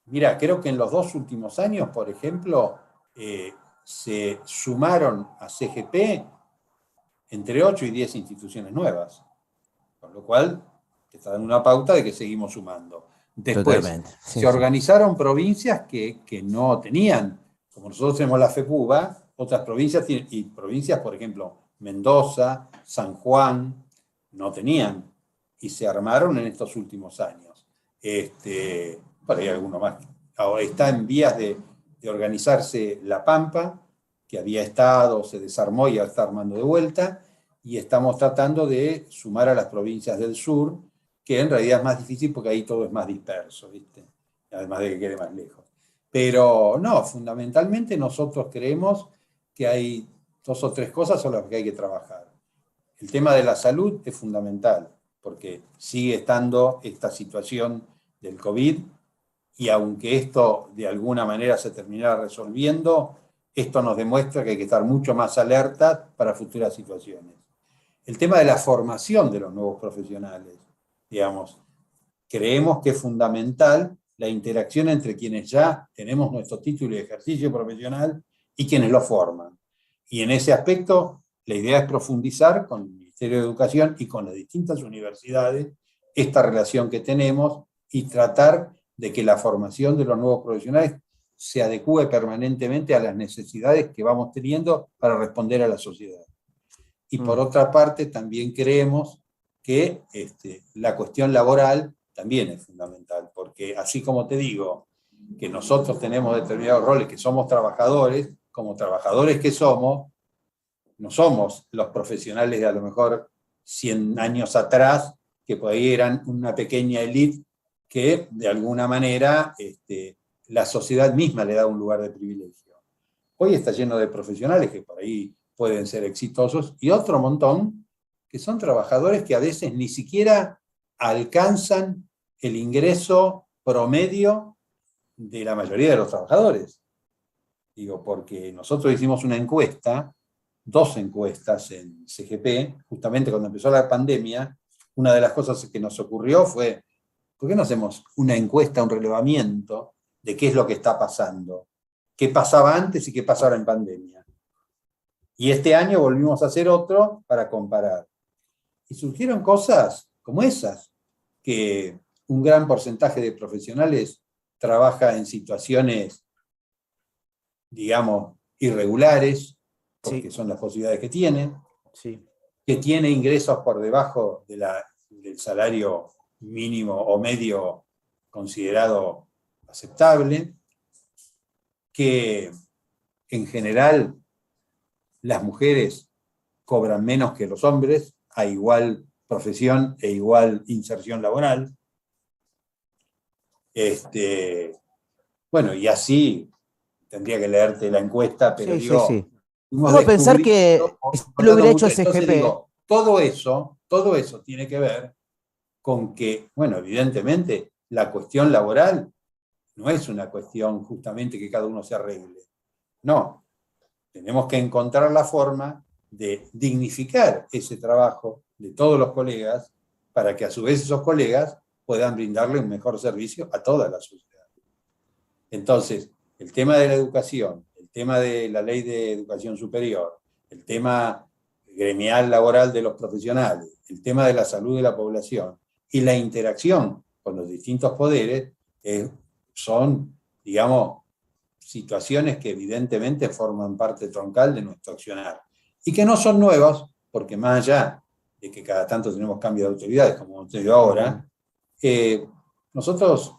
Mira, creo que en los 2 últimos años, por ejemplo, se sumaron a CGP entre 8 y 10 instituciones nuevas, con lo cual está dando una pauta de que seguimos sumando. Después, Totalmente. Sí, se sí. organizaron provincias que no tenían, como nosotros tenemos la FEPUBA, otras provincias, y provincias, por ejemplo, Mendoza, San Juan, no tenían, y se armaron en estos últimos años. Bueno, hay alguno más. Ahora está en vías de organizarse La Pampa, que había estado, se desarmó y ya está armando de vuelta, y estamos tratando de sumar a las provincias del sur, que en realidad es más difícil porque ahí todo es más disperso, ¿viste? Además de que quede más lejos. Pero no, fundamentalmente nosotros creemos que hay 2 o 3 cosas sobre las que hay que trabajar. El tema de la salud es fundamental, porque sigue estando esta situación del COVID y aunque esto de alguna manera se terminara resolviendo, esto nos demuestra que hay que estar mucho más alerta para futuras situaciones. El tema de la formación de los nuevos profesionales, digamos, creemos que es fundamental la interacción entre quienes ya tenemos nuestro título de ejercicio profesional y quienes lo forman. Y en ese aspecto, la idea es profundizar con el Ministerio de Educación y con las distintas universidades esta relación que tenemos y tratar de que la formación de los nuevos profesionales se adecue permanentemente a las necesidades que vamos teniendo para responder a la sociedad. Y por Mm, otra parte, también creemos que la cuestión laboral también es fundamental, porque así como te digo que nosotros tenemos determinados roles, que somos trabajadores, como trabajadores que somos, no somos los profesionales de a lo mejor 100 años atrás, que por ahí eran una pequeña élite que de alguna manera la sociedad misma le da un lugar de privilegio. Hoy está lleno de profesionales que por ahí pueden ser exitosos y otro montón que son trabajadores que a veces ni siquiera alcanzan el ingreso promedio de la mayoría de los trabajadores. Digo, porque nosotros hicimos una encuesta, 2 encuestas en CGP, justamente cuando empezó la pandemia. Una de las cosas que nos ocurrió fue, ¿por qué no hacemos una encuesta, un relevamiento de qué es lo que está pasando? ¿Qué pasaba antes y qué pasa ahora en pandemia? Y este año volvimos a hacer otro para comparar. Y surgieron cosas como esas, que un gran porcentaje de profesionales trabaja en situaciones, digamos, irregulares, porque Sí, son las posibilidades que tienen, sí. que tiene ingresos por debajo del salario mínimo o medio considerado aceptable, que en general las mujeres cobran menos que los hombres a igual profesión e igual inserción laboral. Bueno, y así tendría que leerte la encuesta, pero Sí, sí, digo, sí. fuimos Pongo a pensar descubriendo, que si lo notando hubiera hecho mucho. Entonces CGP, digo, todo eso tiene que ver con que, bueno, evidentemente, la cuestión laboral no es una cuestión justamente que cada uno se arregle. No, tenemos que encontrar la forma de dignificar ese trabajo de todos los colegas para que a su vez esos colegas puedan brindarle un mejor servicio a toda la sociedad. Entonces, el tema de la educación, el tema de la ley de educación superior, el tema gremial laboral de los profesionales, el tema de la salud de la población y la interacción con los distintos poderes son, digamos, situaciones que evidentemente forman parte troncal de nuestro accionar y que no son nuevas, porque más allá de que cada tanto tenemos cambio de autoridades, como te digo ahora, nosotros,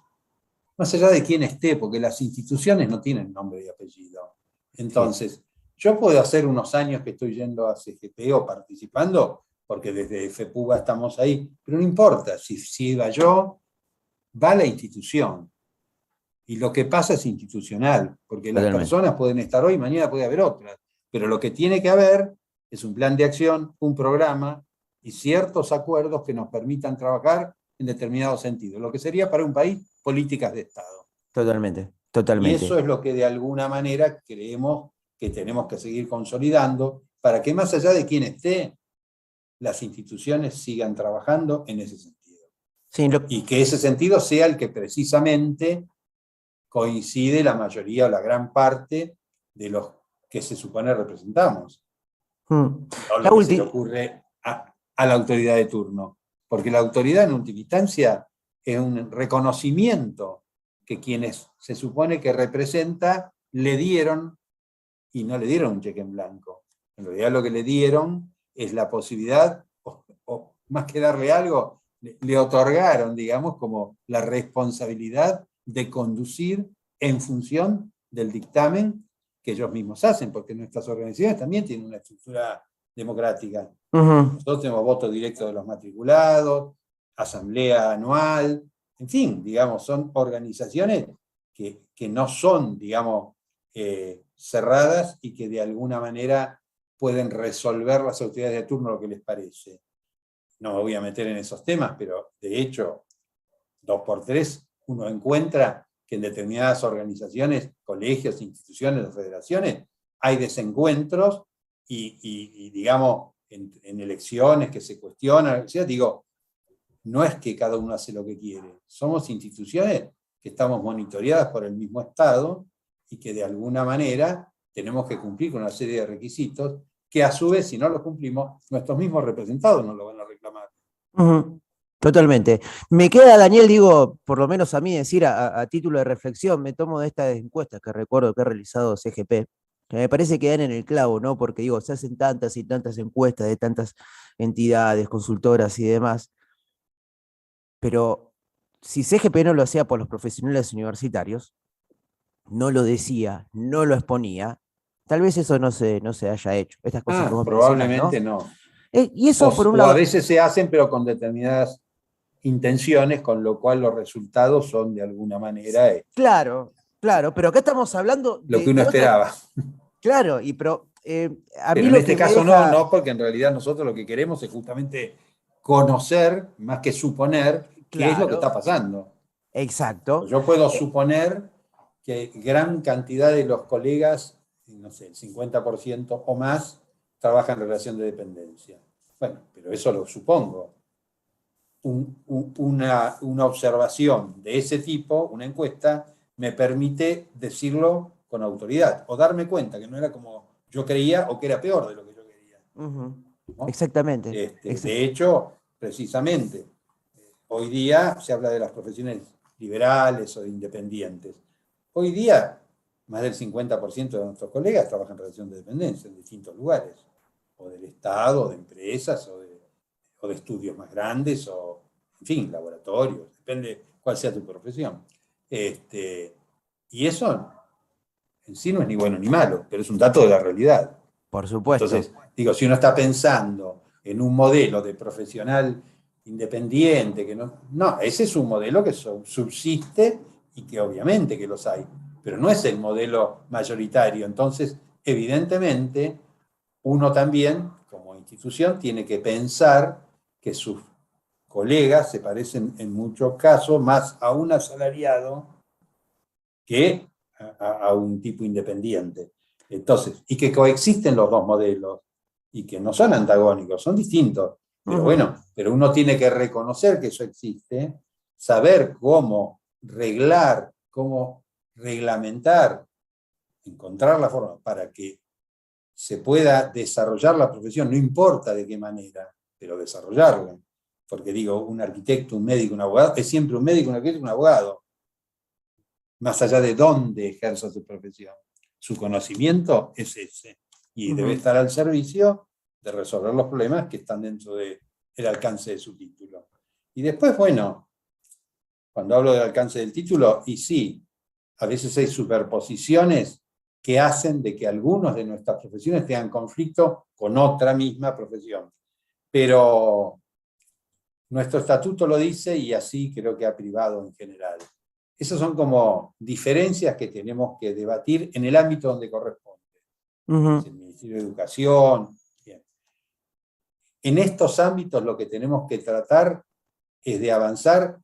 más allá de quién esté, porque las instituciones no tienen nombre y apellido. sí, Entonces, yo puedo hacer unos años que estoy yendo a CGP o participando, porque desde FEPUBA estamos ahí, pero no importa, si va yo, va la institución. Y lo que pasa es institucional, porque las totalmente. personas pueden estar hoy, mañana puede haber otras, pero lo que tiene que haber es un plan de acción, un programa y ciertos acuerdos que nos permitan trabajar en determinado sentido, lo que sería para un país políticas de Estado. Totalmente, Y eso totalmente. es lo que de alguna manera creemos que tenemos que seguir consolidando para que más allá de quien esté, las instituciones sigan trabajando en ese sentido. Sí, Y que ese sentido sea el que precisamente coincide la mayoría o la gran parte de los que se supone representamos. No la lo que se le última. ocurre a la autoridad de turno. Porque la autoridad en última instancia es un reconocimiento que quienes se supone que representa le dieron, y no le dieron un cheque en blanco. En realidad lo que le dieron es la posibilidad, o más que darle algo, le otorgaron, digamos, como la responsabilidad de conducir en función del dictamen que ellos mismos hacen, porque nuestras organizaciones también tienen una estructura democrática. Nosotros tenemos voto directo de los matriculados, asamblea anual, en fin, digamos, son organizaciones que no son, digamos, cerradas y que de alguna manera pueden resolver las autoridades de turno lo que les parece. No me voy a meter en esos temas, pero de hecho, 2x3, uno encuentra que en determinadas organizaciones, colegios, instituciones o federaciones, hay desencuentros y digamos, en elecciones que se cuestionan, digo, no es que cada uno hace lo que quiere, somos instituciones que estamos monitoreadas por el mismo Estado y que de alguna manera tenemos que cumplir con una serie de requisitos que a su vez, si no los cumplimos, nuestros mismos representados nos lo van a reclamar. Totalmente. Me queda, Daniel, digo, por lo menos a mí decir a título de reflexión, me tomo de estas encuestas que recuerdo que ha realizado CGP, que me parece que dan en el clavo, ¿no? Porque digo, se hacen tantas y tantas encuestas de tantas entidades, consultoras y demás, pero si CGP no lo hacía por los profesionales universitarios, no lo decía, no lo exponía, tal vez eso no se haya hecho. Estas cosas que vos mencionás, ¿no? Probablemente no. Y eso por un O a lado, veces se hacen, pero con determinadas intenciones, con lo cual los resultados son de alguna manera claro, claro, pero acá estamos hablando lo que de, uno de otra, esperaba. claro, a mí Pero en lo este que me caso no, deja, no, porque en realidad nosotros lo que queremos es justamente conocer más que suponer qué es lo que está Claro, pasando. exacto. Yo puedo suponer que gran cantidad de los colegas, no sé, el 50% o más, trabajan en relación de dependencia. Bueno, pero eso lo supongo. Una observación de ese tipo, una encuesta, me permite decirlo con autoridad o darme cuenta que no era como yo creía o que era peor de lo que yo quería. Ujú. ¿No? Exactamente. De hecho, precisamente, hoy día se habla de las profesiones liberales o de independientes. Hoy día, más del 50% de nuestros colegas trabajan en relación de dependencia en distintos lugares, o del Estado, o de empresas, o de estudios más grandes, o, en fin, laboratorios, depende cuál sea tu profesión. Y eso en sí no es ni bueno ni malo, pero es un dato de la realidad. Por supuesto. Entonces, digo, si uno está pensando en un modelo de profesional independiente, que no, ese es un modelo que subsiste y que obviamente que los hay, pero no es el modelo mayoritario. Entonces, evidentemente, uno también, como institución, tiene que pensar que sus colegas se parecen en muchos casos más a un asalariado que a un tipo independiente. Entonces, y que coexisten los dos modelos y que no son antagónicos, son distintos. Pero Ujú. bueno, pero uno tiene que reconocer que eso existe, saber cómo reglar, cómo reglamentar, encontrar la forma para que se pueda desarrollar la profesión, no importa de qué manera, pero desarrollarla. Porque digo, un arquitecto, un médico, un abogado, es siempre un médico, un arquitecto, un abogado, más allá de dónde ejerza su profesión. Su conocimiento es ese y debe Ujú. estar al servicio de resolver los problemas que están dentro del alcance de su título. Y después, bueno, cuando hablo del alcance del título, y sí, a veces hay superposiciones que hacen de que algunos de nuestras profesiones tengan conflicto con otra misma profesión. Pero nuestro estatuto lo dice y así creo que ha privado en general. Esas son como diferencias que tenemos que debatir en el ámbito donde corresponde. Es Ujú. el Ministerio de Educación. Bien. En estos ámbitos lo que tenemos que tratar es de avanzar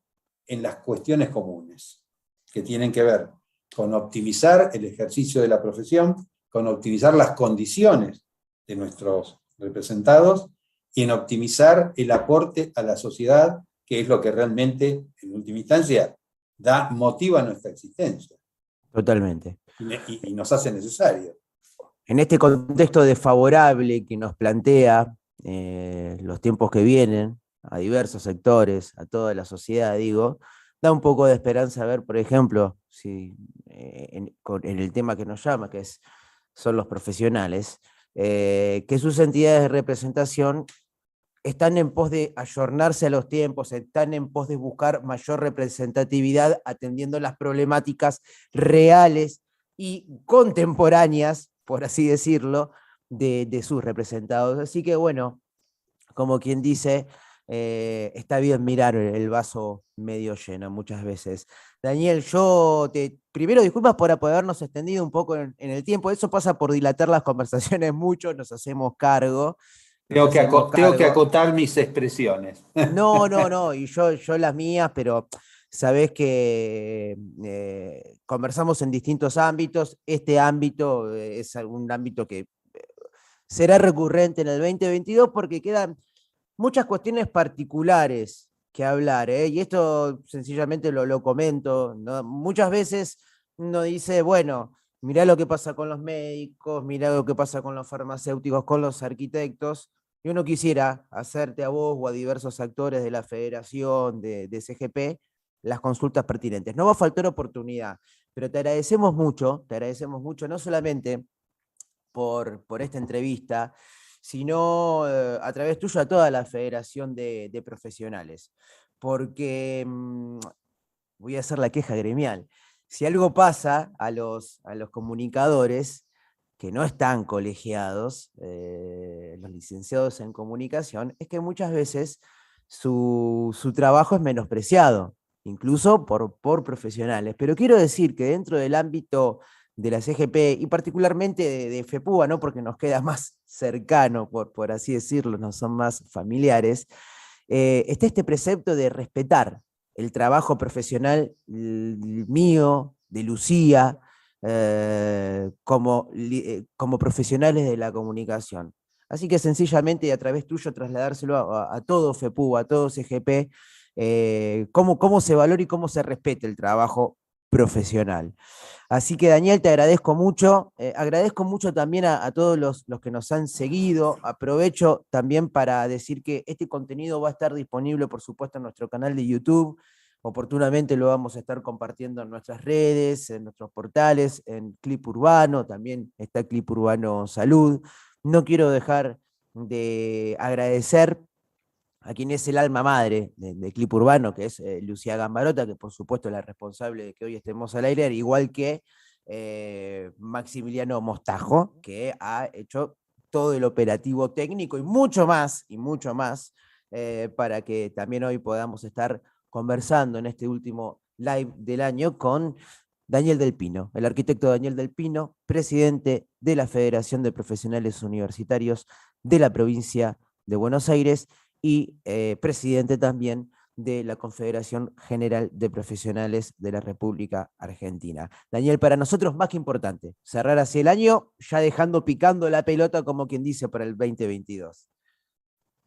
en las cuestiones comunes, que tienen que ver con optimizar el ejercicio de la profesión, con optimizar las condiciones de nuestros representados y en optimizar el aporte a la sociedad, que es lo que realmente, en última instancia, da motivo a nuestra existencia Totalmente. y nos hace necesarios. En este contexto desfavorable que nos plantea los tiempos que vienen, a diversos sectores, a toda la sociedad, digo, da un poco de esperanza ver, por ejemplo, si, en el tema que nos llama, son los profesionales, que sus entidades de representación están en pos de ayornarse a los tiempos, están en pos de buscar mayor representatividad atendiendo las problemáticas reales y contemporáneas, por así decirlo, de sus representados. Así que bueno, como quien dice, está bien mirar el vaso medio lleno muchas veces. Daniel, yo te primero disculpas por habernos extendido un poco en el tiempo. Eso pasa por dilatar las conversaciones mucho, nos hacemos cargo. Nos hacemos Tengo que cargo. acotar mis expresiones. No, no, no, y yo las mías, pero sabés que conversamos en distintos ámbitos. Este ámbito es algún ámbito que será recurrente en el 2022 porque quedan muchas cuestiones particulares que hablar, ¿eh? Y esto sencillamente lo comento, ¿no? Muchas veces uno dice, bueno, mirá lo que pasa con los médicos, mirá lo que pasa con los farmacéuticos, con los arquitectos, y uno quisiera hacerte a vos o a diversos actores de la federación, de CGP, las consultas pertinentes. No va a faltar oportunidad, pero te agradecemos mucho, no solamente por esta entrevista, sino a través tuyo a toda la Federación de Profesionales. Porque voy a hacer la queja gremial. Si algo pasa a los comunicadores que no están colegiados, los licenciados en comunicación, es que muchas veces su trabajo es menospreciado, incluso por profesionales. Pero quiero decir que dentro del ámbito de la CGP y particularmente de FEPUA, ¿no? Porque nos queda más cercano, por así decirlo, no son más familiares, está este precepto de respetar el trabajo profesional mío, de Lucía, como profesionales de la comunicación. Así que sencillamente y a través tuyo trasladárselo a todo FEPU, a todo CGP, cómo se valora y cómo se respeta el trabajo profesional. Así que Daniel, te agradezco mucho también a todos los que nos han seguido. Aprovecho también para decir que este contenido va a estar disponible, por supuesto, en nuestro canal de YouTube. Oportunamente lo vamos a estar compartiendo en nuestras redes, en nuestros portales, en Clip Urbano, también está Clip Urbano Salud. No quiero dejar de agradecer a quien es el alma madre de Clip Urbano, que es Lucía Gambarota, que por supuesto es la responsable de que hoy estemos al aire, igual que Maximiliano Mostajo, que ha hecho todo el operativo técnico y mucho más, para que también hoy podamos estar conversando en este último live del año con Daniel Del Pino, el arquitecto Daniel Del Pino, presidente de la Federación de Profesionales Universitarios de la provincia de Buenos Aires y presidente también de la Confederación General de Profesionales de la República Argentina. Daniel, para nosotros más que importante, cerrar así el año, ya dejando picando la pelota, como quien dice, para el 2022.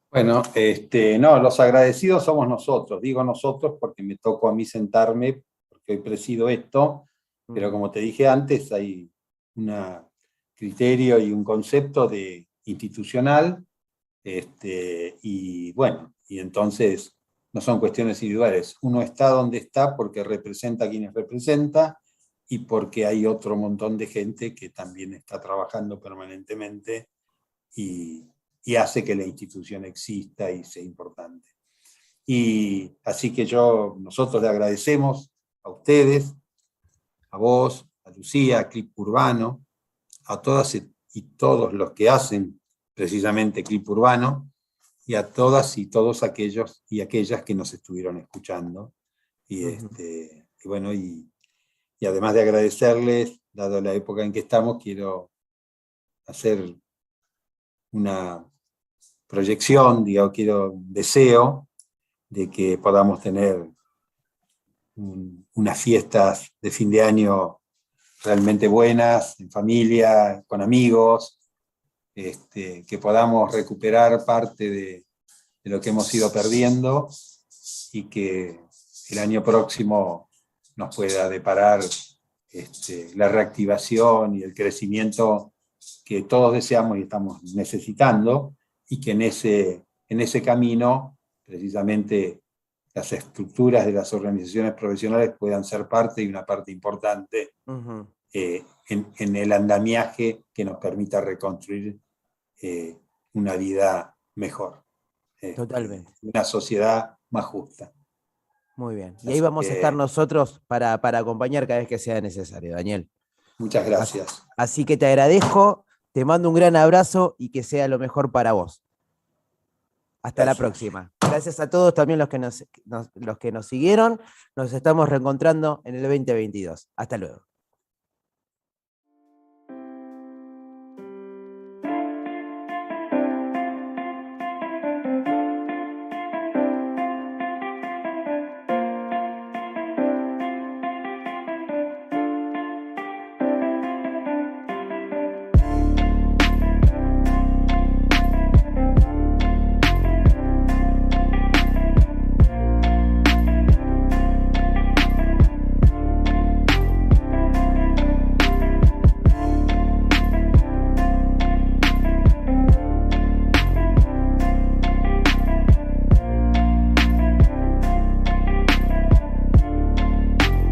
Bueno, no, los agradecidos somos nosotros. Digo nosotros porque me tocó a mí sentarme, porque hoy presido esto, pero como te dije antes, hay un criterio y un concepto de institucional, y bueno, y entonces no son cuestiones individuales. Uno está donde está porque representa a quienes representa y porque hay otro montón de gente que también está trabajando permanentemente y hace que la institución exista y sea importante. Y así que nosotros le agradecemos a ustedes, a vos, a Lucía, a Clip Urbano, a todas y todos los que hacen precisamente Clip Urbano, y a todas y todos aquellos y aquellas que nos estuvieron escuchando. Y, y bueno, y además de agradecerles, dado la época en que estamos, quiero hacer una proyección, deseo de que podamos tener unas fiestas de fin de año realmente buenas, en familia, con amigos, que podamos recuperar parte de lo que hemos ido perdiendo y que el año próximo nos pueda deparar la reactivación y el crecimiento que todos deseamos y estamos necesitando, y que en ese camino precisamente las estructuras de las organizaciones profesionales puedan ser parte y una parte importante en el andamiaje que nos permita reconstruir una vida mejor, Totalmente. una sociedad más justa. Muy bien. Y ahí vamos a estar nosotros para acompañar cada vez que sea necesario, Daniel. Muchas gracias. Así que te agradezco, te mando un gran abrazo y que sea lo mejor para vos. Hasta la próxima. Gracias a todos también los que nos siguieron. Nos estamos reencontrando en el 2022. Hasta luego.